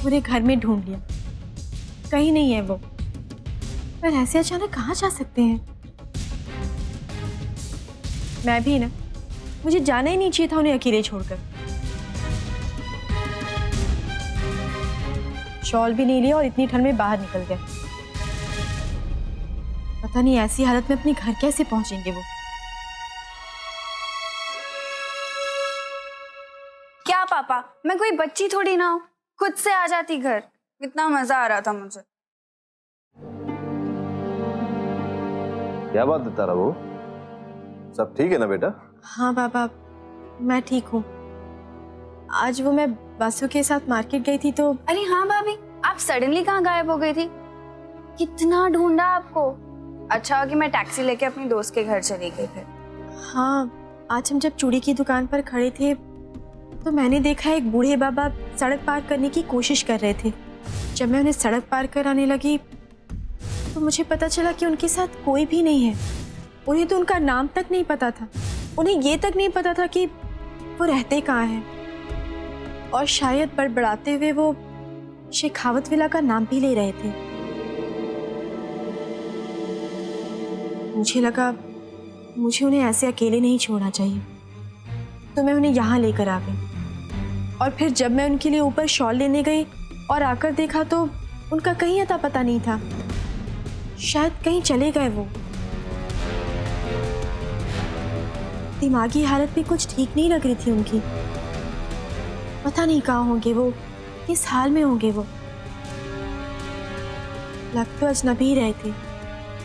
पूरे घर में ढूंढ लिया, कहीं नहीं है वो। पर ऐसे अचानक कहाँ जा सकते हैं? मैं भी ना, मुझे जाना ही नहीं चाहिए था उन्हें अकेले छोड़कर। शॉल भी नहीं लिया और इतनी ठंड में बाहर निकल गए। पता नहीं ऐसी हालत में अपने घर कैसे पहुंचेंगे वो। क्या पापा, मैं कोई बच्ची थोड़ी ना हूँ, खुद से आ जाती घर। कितना मजा आ रहा था मुझे। क्या बात है तारा, वो सब ठीक है ना बेटा? हाँ बाबा, मैं ठीक हूँ। आज वो मैं बासु के साथ मार्केट गई थी तो। अरे हाँ भाभी, आप सडनली कहाँ गायब हो गई थी? कितना ढूंढा आपको। अच्छा कि मैं टैक्सी लेके अपनी दोस्त के घर चली गई फिर। हाँ, आज हम जब चूड़ी की दुकान पर खड़े थे तो मैंने देखा एक बूढ़े बाबा सड़क पार करने की कोशिश कर रहे थे। जब मैं उन्हें सड़क पार कराने लगी तो मुझे पता चला कि उनके साथ कोई भी नहीं है। उन्हें तो उनका नाम तक नहीं पता था, उन्हें ये तक नहीं पता था कि वो रहते कहाँ हैं। और शायद बड़बड़ाते हुए वो शेखावत विला का नाम भी ले रहे थे। मुझे लगा मुझे उन्हें ऐसे अकेले नहीं छोड़ना चाहिए, तो मैं उन्हें यहाँ लेकर आ गई। और फिर जब मैं उनके लिए ऊपर शॉल लेने गई और आकर देखा तो उनका कहीं अता पता नहीं था। शायद कहीं चले गए वो। दिमागी हालत भी कुछ ठीक नहीं लग रही थी उनकी। पता नहीं कहाँ होंगे वो, किस हाल में होंगे वो। लग तो अजनबी ही रहे थे,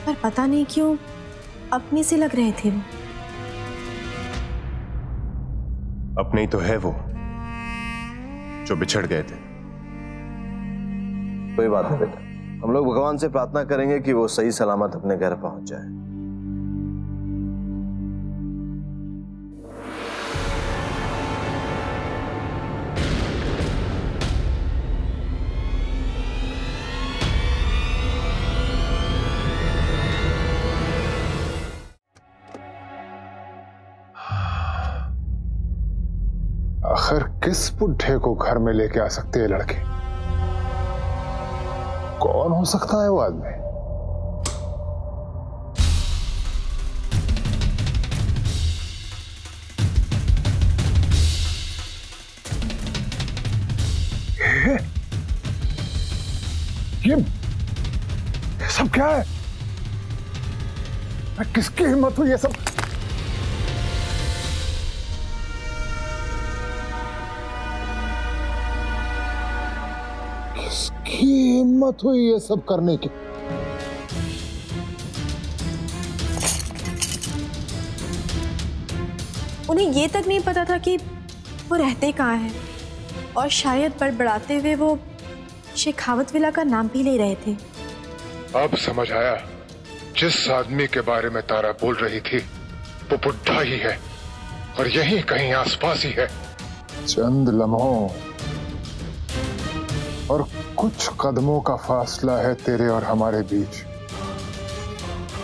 पर पता नहीं क्यों अपने से लग रहे थे वो। अपने ही तो है वो जो बिछड़ गए थे। कोई बात नहीं बेटा, हम लोग भगवान से प्रार्थना करेंगे कि वो सही सलामत अपने घर पहुंच जाए। आखिर किस बुढ़े को घर में लेके आ सकते हैं लड़के? कौन हो सकता है वो आदमी? ये सब क्या है? किसकी हिम्मत हुई ये सब? किसकी हिम्मत हुई ये सब करने की? उन्हें ये तक नहीं पता था कि वो रहते कहाँ हैं, और शायद बड़बड़ाते हुए वो शेखावत विला का नाम भी ले रहे थे। अब समझ आया, जिस आदमी के बारे में तारा बोल रही थी वो बुढ़ा ही है और यहीं कहीं आसपास ही है। चंद लम्हों और कुछ कदमों का फासला है तेरे और हमारे बीच।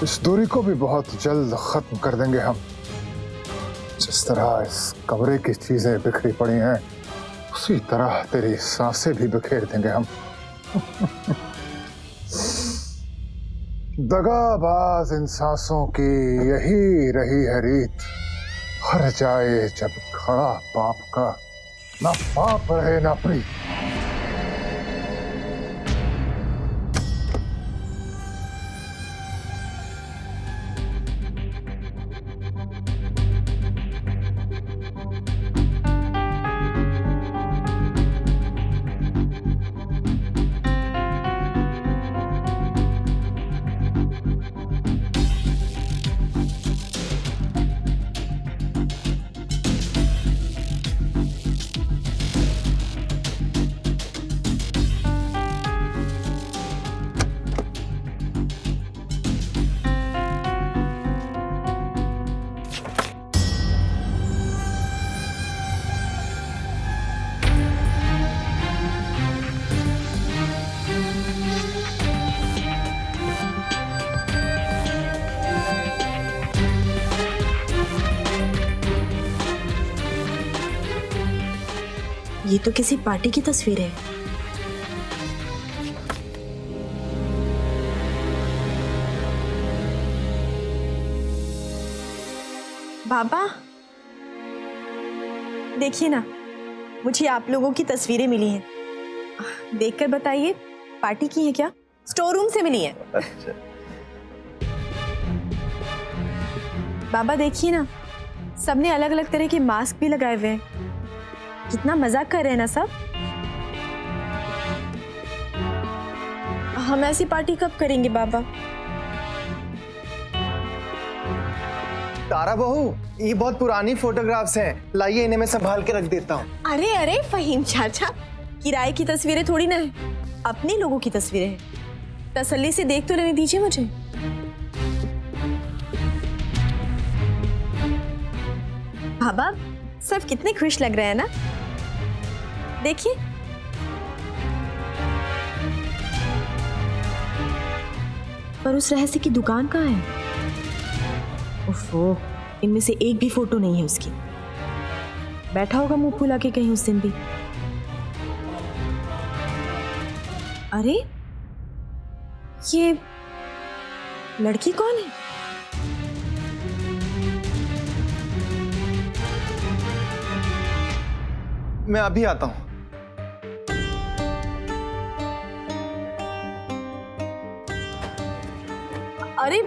इस दूरी को भी बहुत जल्द खत्म कर देंगे हम। जिस तरह इस कमरे की चीजें बिखरी पड़ी हैं, उसी तरह तेरी सांसें भी बिखेर देंगे हम। दगाबाज इन सांसों की यही रही है रीत, हर जाए जब खड़ा पाप का, ना पाप रहे ना प्रीत। ये तो किसी पार्टी की तस्वीर है। बाबा देखिए ना, मुझे आप लोगों की तस्वीरें मिली हैं। देखकर बताइए, पार्टी की है क्या? स्टोर रूम से मिली है। अच्छा। बाबा देखिए ना, सबने अलग अलग तरह के मास्क भी लगाए हुए हैं। कितना मजाक कर रहे हैं ना सब। हम ऐसी पार्टी कब करेंगे बाबा? तारा बहू, ये बहुत पुरानी फोटोग्राफ्स हैं, लाइए इन्हें मैं संभाल के रख देता हूँ। अरे अरे फहीम चाचा, किराए की तस्वीरें थोड़ी ना है, अपने लोगों की तस्वीरें हैं। तसल्ली से देख तो लेने दीजिए मुझे। बाबा सब कितने खुश लग रहे हैं ना, देखिए। पर उस रहस्य की दुकान कहाँ है? ओफो, इनमें से एक भी फोटो नहीं है उसकी। बैठा होगा मुंह फुला के कहीं उस दिन भी। अरे ये लड़की कौन है? मैं अभी आता हूँ। अरे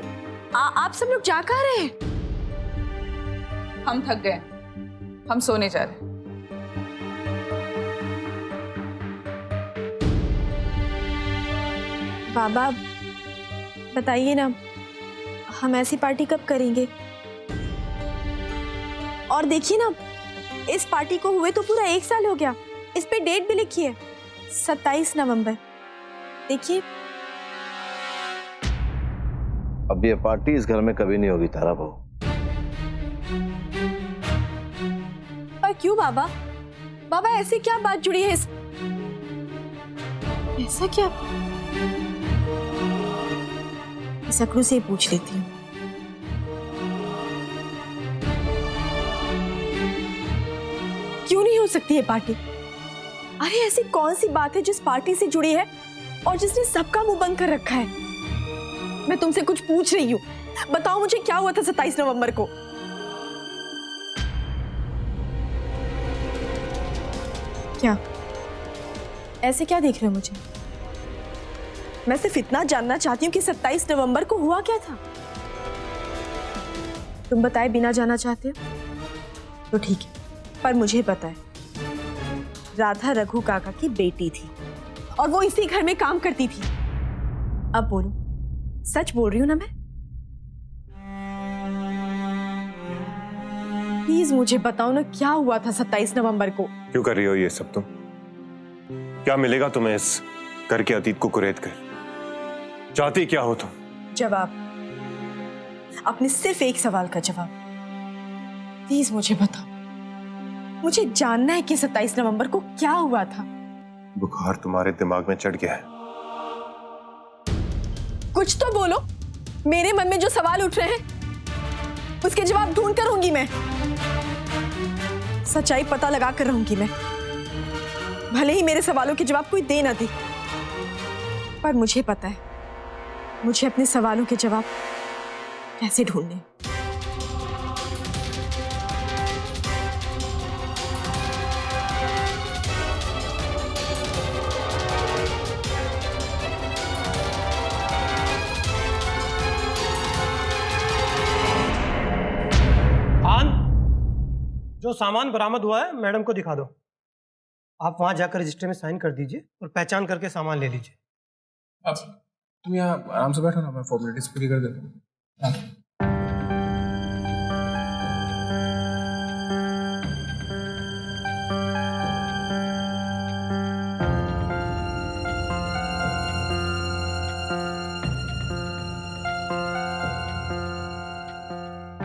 आप सब लोग जा कहाँ रहे हैं? हम थक गए, हम सोने जा रहे हैं। बाबा बताइए ना, हम ऐसी पार्टी कब करेंगे? और देखिए ना, इस पार्टी को हुए तो पूरा 1 साल हो गया। इस पे डेट भी लिखी है 27 नवंबर। देखिए अब ये पार्टी इस घर में कभी नहीं होगी तारा बहू। पर क्यों बाबा? बाबा ऐसी क्या बात जुड़ी है ऐसा क्या? सकरू से पूछ लेती हूँ। क्यों नहीं हो सकती है पार्टी? अरे ऐसी कौन सी बात है जिस पार्टी से जुड़ी है और जिसने सबका मुंह बंद कर रखा है? मैं तुमसे कुछ पूछ रही हूँ, बताओ मुझे क्या हुआ था 27 नवंबर को? क्या ऐसे क्या देख रहे हो मुझे? मैं सिर्फ इतना जानना चाहती हूँ कि 27 नवंबर को हुआ क्या था। तुम बताए बिना जानना चाहते हो तो ठीक है, पर मुझे पता है राधा रघु काका की बेटी थी और वो इसी घर में काम करती थी। अब बोलो, सच बोल रही हूँ ना मैं? प्लीज मुझे बताओ ना, क्या हुआ था 27 नवंबर को? क्यों कर रही हो ये सब तुम? क्या मिलेगा तुम्हें इस घर के अतीत को कुरेद कर? चाहती क्या हो तुम? जवाब, अपने सिर्फ एक सवाल का जवाब प्लीज मुझे बताओ। मुझे जानना है कि 27 नवंबर को क्या हुआ था। बुखार तुम्हारे दिमाग में चढ़ गया है। कुछ तो बोलो, मेरे मन में जो सवाल उठ रहे हैं उसके जवाब ढूंढ कर रहूंगी मैं। सच्चाई पता लगा कर रहूंगी मैं, भले ही मेरे सवालों के जवाब कोई दे ना दे, पर मुझे पता है मुझे अपने सवालों के जवाब कैसे ढूंढने। जो सामान बरामद हुआ है मैडम को दिखा दो। आप वहां जाकर रजिस्टर में साइन कर दीजिए और पहचान करके सामान ले लीजिए। अब तुम यहाँ आराम से बैठो ना, मैं फॉर्मेलिटीज पूरी कर देता हूँ।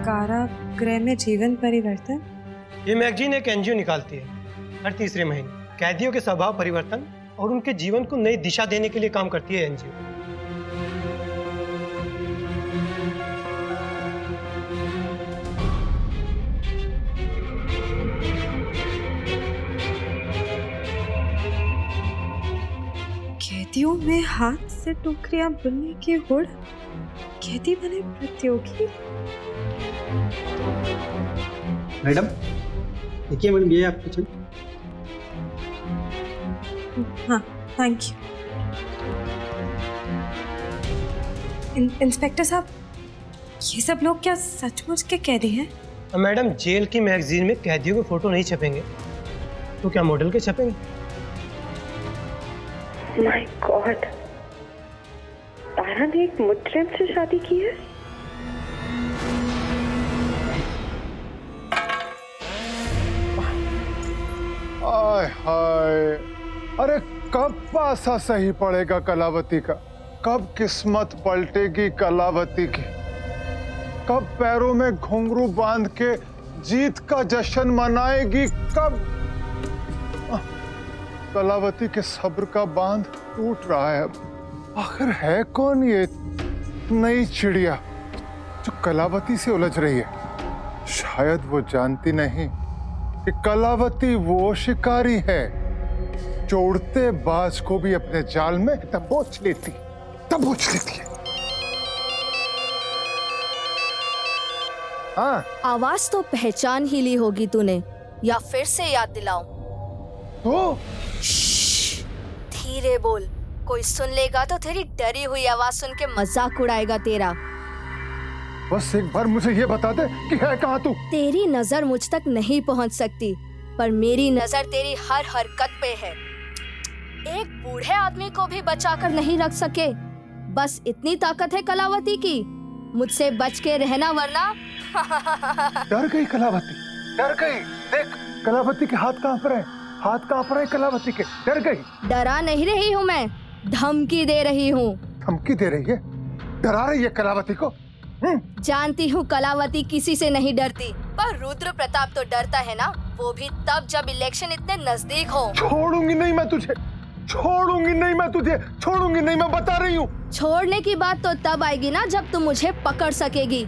कारागृह में जीवन परिवर्तन। ये मैगजीन एक एनजीओ निकालती है हर तीसरे महीने। कैदियों के स्वभाव परिवर्तन और उनके जीवन को नई दिशा देने के लिए काम करती है एनजीओ। कैदियों में हाथ से टोकरियां बुनने की होड़, कैदी बने प्रतियोगी। मैडम देखिए, मैडम ये आपको चल। हाँ थैंक यू। इंस्पेक्टर साहब, ये सब लोग क्या सचमुच के कैदी हैं? मैडम जेल की मैगजीन में कैदियों के फोटो नहीं छपेंगे तो क्या मॉडल के छपेंगे? माय गॉड, तारा ने एक मुजरिम से शादी की है। हाय हाय, अरे कब पासा सही पड़ेगा कलावती का? कब किस्मत पलटेगी कलावती की? कब पैरों में घुंघरू बांध के जीत का जश्न मनाएगी? कब? कलावती के सब्र का बांध टूट रहा है। आखिर है कौन ये नई चिड़िया जो कलावती से उलझ रही है? शायद वो जानती नहीं कि कलावती वो शिकारी है जो उड़ते बाज को भी अपने जाल में दबोच लेती है। हाँ, आवाज तो पहचान ही ली होगी तूने, या फिर से याद दिलाऊं? तो धीरे बोल, कोई सुन लेगा तो तेरी डरी हुई आवाज सुन के मजाक उड़ाएगा तेरा। बस एक बार मुझे ये बता दे कि है कहाँ तू? तेरी नजर मुझ तक नहीं पहुंच सकती, पर मेरी नजर तेरी हर हरकत पे है। एक बूढ़े आदमी को भी बचाकर नहीं रख सके, बस इतनी ताकत है कलावती की। मुझसे बच के रहना वरना। डर गई कलावती, डर गई। देख कलावती के हाथ कांप रहे हैं, हाथ कांप रहे हैं कलावती के। डर गई? डरा नहीं रही हूँ मैं, धमकी दे रही हूँ। धमकी दे रही है? डरा रही है कलावती को? जानती हूँ कलावती किसी से नहीं डरती, पर रुद्र प्रताप तो डरता है ना, वो भी तब जब इलेक्शन इतने नजदीक हो। छोड़ूंगी नहीं मैं तुझे, छोड़ूंगी नहीं मैं तुझे, छोड़ूंगी नहीं, मैं बता रही हूँ। छोड़ने की बात तो तब आएगी ना जब तू मुझे पकड़ सकेगी।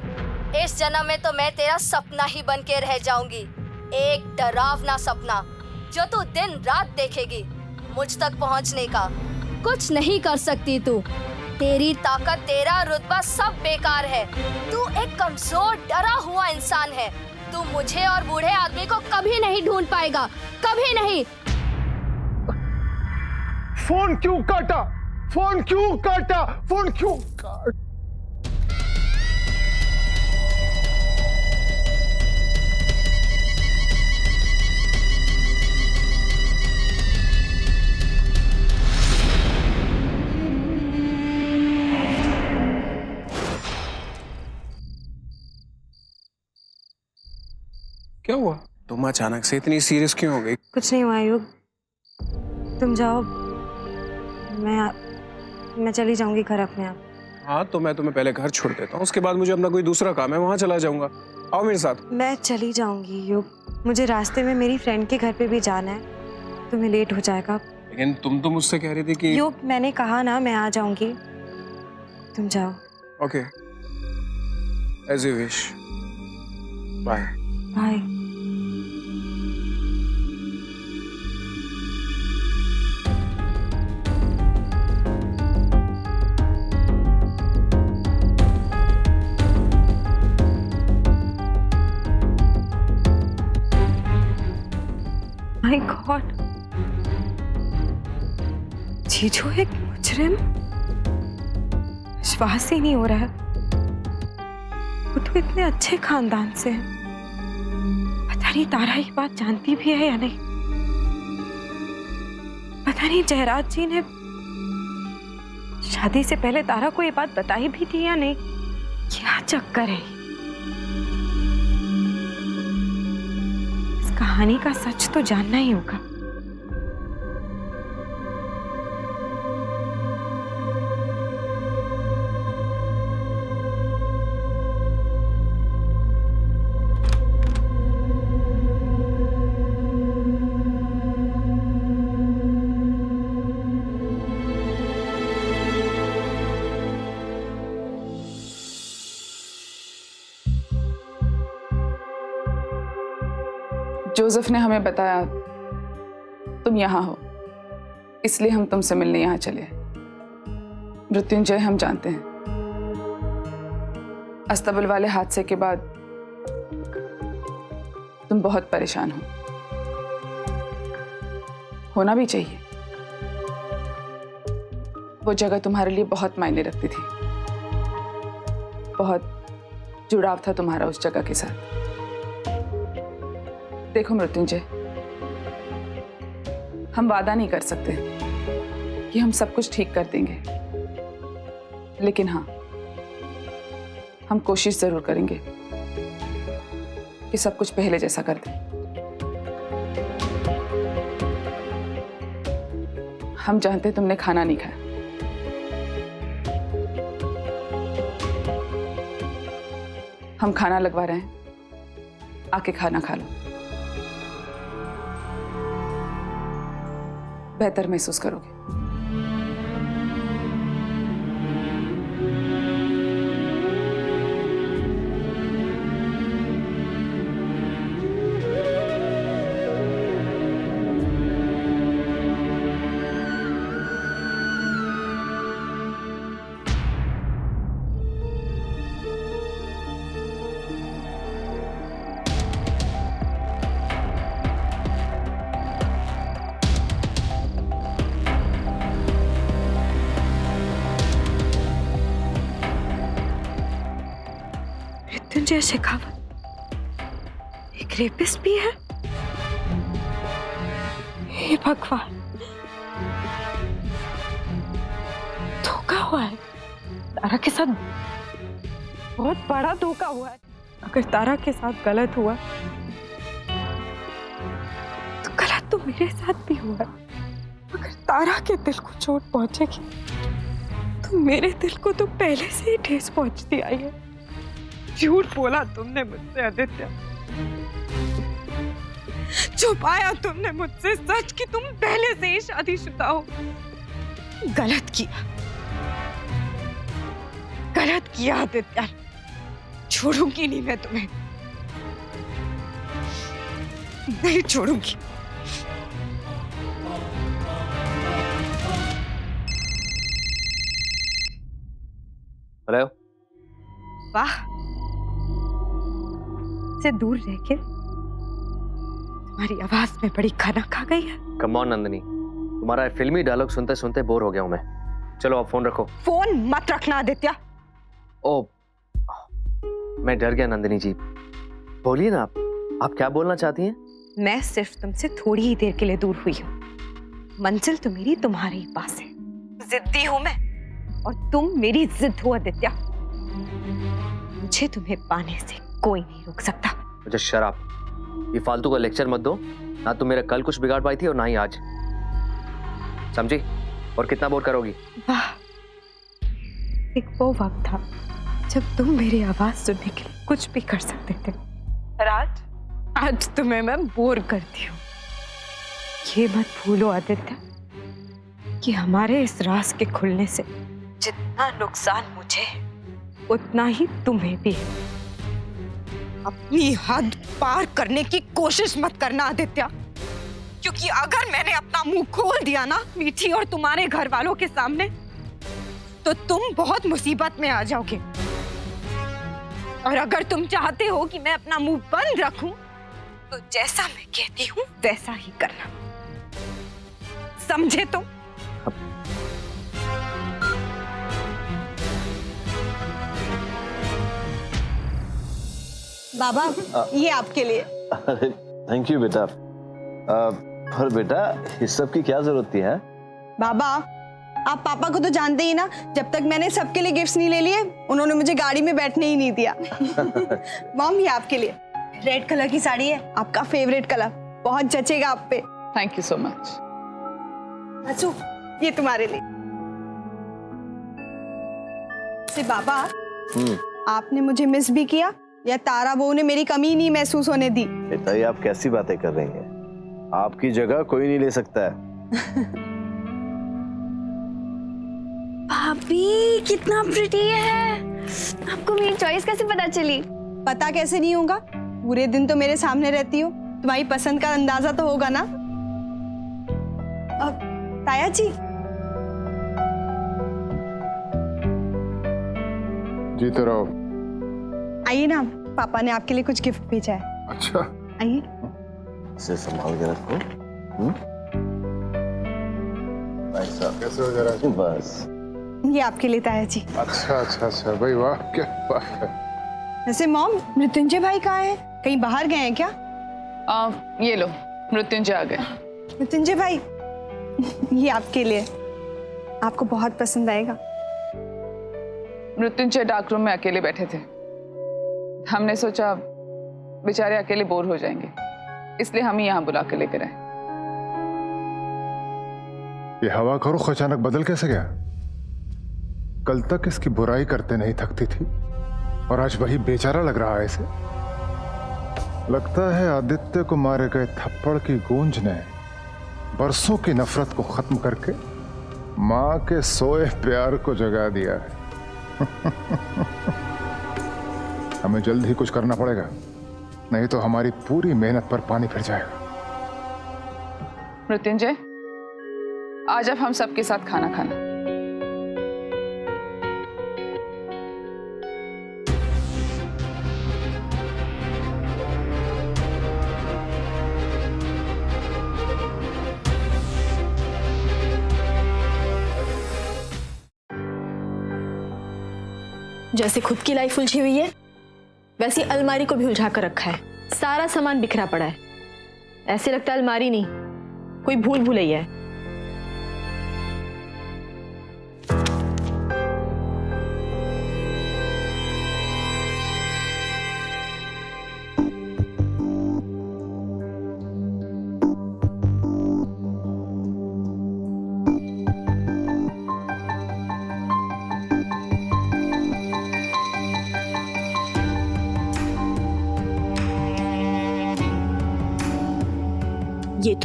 इस जन्म में तो मैं तेरा सपना ही बन के रह जाऊंगी, एक डरावना सपना जो तू दिन रात देखेगी। मुझ तक पहुंचने का कुछ नहीं कर सकती तू, तेरी ताकत, तेरा रुतबा सब बेकार है। तू एक कमजोर डरा हुआ इंसान है। तू मुझे और बूढ़े आदमी को कभी नहीं ढूंढ पाएगा, कभी नहीं। फोन क्यों काटा? फोन क्यों काटा? फोन क्यों काटा? क्या हुआ? तुम अचानक से इतनी सीरियस क्यों हो गई? कुछ नहीं हुआ युग, तुम जाओ, मैं चली जाऊंगी घर अपने आप। हाँ तो मैं तुम्हें पहले घर छोड़ देता हूँ, उसके बाद मुझे अपना कोई दूसरा काम है, वहाँ चला जाऊंगा। आओ मेरे साथ। मैं चली जाऊंगी युग, मुझे रास्ते में मेरी फ्रेंड के घर पे भी जाना है, तुम्हें लेट हो जाएगा। लेकिन तुम तो मुझसे कह रही थी कि युग, मैंने कहा ना मैं आ जाऊंगी, तुम जाओ। Okay, as you wish. Bye bye. My god, जीजू एक मुजरिम? विश्वास ही नहीं हो रहा है, वो तो इतने अच्छे खानदान से है। पता नहीं तारा ये बात जानती भी है या नहीं। पता नहीं जयराज जी ने शादी से पहले तारा को ये बात बताई भी थी या नहीं। क्या चक्कर है? इस कहानी का सच तो जानना ही होगा। जोसेफ ने हमें बताया तुम यहाँ हो, इसलिए हम तुमसे मिलने यहाँ चले। मृत्युंजय, हम जानते हैं अस्तबल वाले हादसे के बाद तुम बहुत परेशान हो, होना भी चाहिए। वो जगह तुम्हारे लिए बहुत मायने रखती थी, बहुत जुड़ाव था तुम्हारा उस जगह के साथ। देखो मृत्युंजय, हम वादा नहीं कर सकते कि हम सब कुछ ठीक कर देंगे, लेकिन हाँ, हम कोशिश जरूर करेंगे कि सब कुछ पहले जैसा कर दें। हम जानते तुमने खाना नहीं खाया, हम खाना लगवा रहे हैं, आके खाना खा लो, बेहतर महसूस करोगे। मृत्युंजय शेखावत एक रेपिस्ट भी है? हे भगवान, धोखा हुआ है तारा के साथ, बहुत बड़ा धोखा हुआ है। अगर तारा के साथ गलत हुआ तो मेरे साथ भी हुआ है। अगर तारा के दिल को चोट पहुंचेगी तो मेरे दिल को तो पहले से ही ठेस पहुंचती आई है। झूठ बोला तुमने मुझसे आदित्य, छुपाया तुमने मुझसे सच कि तुम पहले से ही शादीशुदा हो। गलत किया आदित्य, छोड़ूंगी नहीं मैं तुम्हें, नहीं छोड़ूंगी। हेलो। वाह, से दूर रह के तुम्हारी आवाज में बड़ी खनक आ गई है। कम ऑन नंदिनी, तुम्हारा फिल्मी डायलॉग सुनते सुनते बोर हो गया हूं मैं। चलो आप फोन रखो। फोन मत रखना आदित्य। ओ, मैं डर गया नंदिनी जी। बोलिए ना, आप क्या बोलना चाहती हैं? मैं सिर्फ तुमसे थोड़ी ही देर के लिए दूर हुई हूँ। मंजिल तो मेरी तुम्हारे ही पास है। जिद्दी हूं मैं और तुम मेरी जिद हो आदित्य। मुझे तुम्हें पाने से कोई नहीं रोक सकता। अच्छा शराब, ये फालतू का लेक्चर मत दो। ना तुम मेरा कल कुछ बिगाड़ पाई थी और ना ही आज, समझी? और कितना बोर करोगी? वाह, एक वो वक्त था जब तुम मेरी आवाज सुनने के लिए कुछ भी कर सकते थे। पर आज तुम्हें मैं बोर करती हूँ। ये मत भूलो आदित्य कि हमारे इस राज के खुलने से जितना नुकसान मुझे है उतना ही तुम्हें भी है। अपनी हद पार करने की कोशिश मत करना आदित्य, क्योंकि अगर मैंने अपना मुंह खोल दिया ना मीठी और तुम्हारे घर वालों के सामने, तो तुम बहुत मुसीबत में आ जाओगे। और अगर तुम चाहते हो कि मैं अपना मुंह बंद रखूं, तो जैसा मैं कहती हूं वैसा ही करना, समझे तुम? बाबा, ये आपके लिए। अरे थैंक यू बेटा। पर बेटा इस सब की क्या जरूरत थी? है बाबा, आप पापा को तो जानते ही ना, जब तक मैंने सबके लिए गिफ्ट्स नहीं ले लिए उन्होंने मुझे गाड़ी में बैठने ही नहीं दिया। मॉम, ये आपके लिए रेड कलर की साड़ी है, आपका फेवरेट कलर, बहुत जचेगा आप पे। Thank you so much. अच्छू, ये तुम्हारे लिए। से बाबा, आपने मुझे मिस भी किया या तारा बहू ने मेरी कमी नहीं महसूस होने दी? बेटा ये आप कैसी बातें कर रही हैं? आपकी जगह कोई नहीं ले सकता है। भाभी कितना प्रिटी है। आपको मेरी चॉइस कैसे पता चली? पता कैसे नहीं होगा, पूरे दिन तो मेरे सामने रहती हो, तुम्हारी पसंद का अंदाजा तो होगा ना। ताया जी, जीते रहो। आइए ना, पापा ने आपके लिए कुछ गिफ्ट भेजा है। अच्छा, आइए। इसे संभाल के रखो। कैसे हो जरा? बस ये आपके लिए ताया जी। अच्छा भाई, वाह क्या बात है। वैसे मॉम, मृत्युंजय भाई कहाँ है? कहीं बाहर गए हैं क्या? ये लो, मृत्युंजय आ गए। मृत्युंजय भाई, ये आपके लिए, आपको बहुत पसंद आएगा। मृत्युंजय डार्क रूम में अकेले बैठे थे। हमने सोचा बेचारे अकेले बोर हो जाएंगे, इसलिए हम ही यहाँ बुला के लेकर आए। ये हवा का रुख अचानक बदल कैसे गया? कल तक इसकी बुराई करते नहीं थकती थी और आज वही बेचारा लग रहा है इसे। लगता है आदित्य को मारे गए थप्पड़ की गूंज ने बरसों की नफरत को खत्म करके मां के सोए प्यार को जगा दिया है। हमें जल्द ही कुछ करना पड़ेगा, नहीं तो हमारी पूरी मेहनत पर पानी फिर जाएगा। मृत्युंजय, आज अब हम सबके साथ खाना खाना। जैसे खुद की लाइफ उलझी हुई है, वैसे अलमारी को भी उलझा कर रखा है। सारा सामान बिखरा पड़ा है, ऐसे लगता है अलमारी नहीं कोई भूल भुलैया है।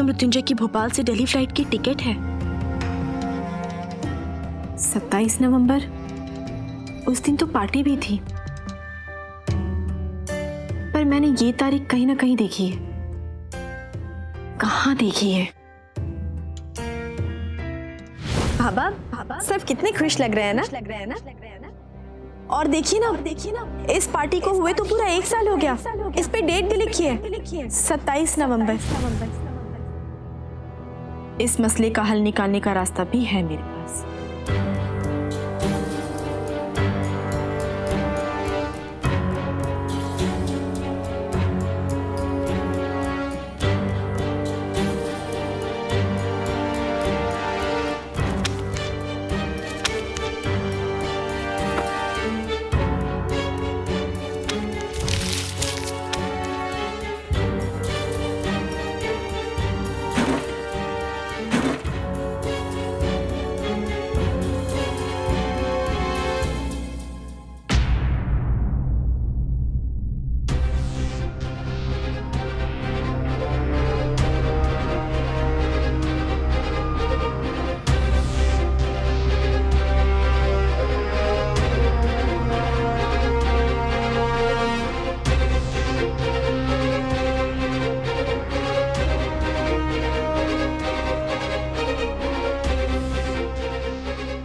तो मृत्युंजय की भोपाल से दिल्ली फ्लाइट की टिकट है 27 नवंबर। उस दिन तो पार्टी भी थी, पर मैंने ये तारीख कहीं ना कहीं देखी है। कहाँ देखी है? बाबा सब कितने खुश लग रहे हैं ना? और देखिए ना, इस पार्टी को हुए तो पूरा 1 साल हो गया। इस पे डेट भी लिखी है 27 नवंबर। इस मसले का हल निकालने का रास्ता भी है मेरे पास।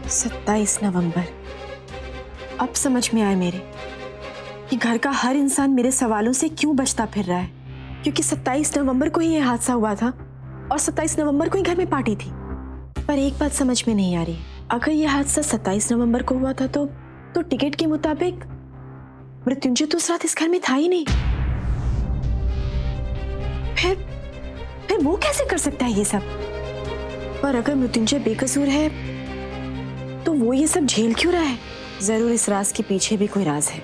(27 नवंबर) अब समझ में आया मेरे कि घर का हर इंसान मेरे सवालों से क्यों बचता फिर रहा है, क्योंकि 27 नवंबर को ही यह हादसा हुआ था और 27 नवंबर को ही घर में पार्टी थी। पर एक बात समझ में नहीं आ रही, अगर यह हादसा 27 नवंबर को हुआ था तो टिकट के मुताबिक मृत्युंजय तो उस रात इस घर में था ही नहीं। फिर वो कैसे कर सकता है ये सब? पर अगर मृत्युंजय बेकसूर है तो वो ये सब झेल क्यों रहा है? जरूर इस राज के पीछे भी कोई राज है।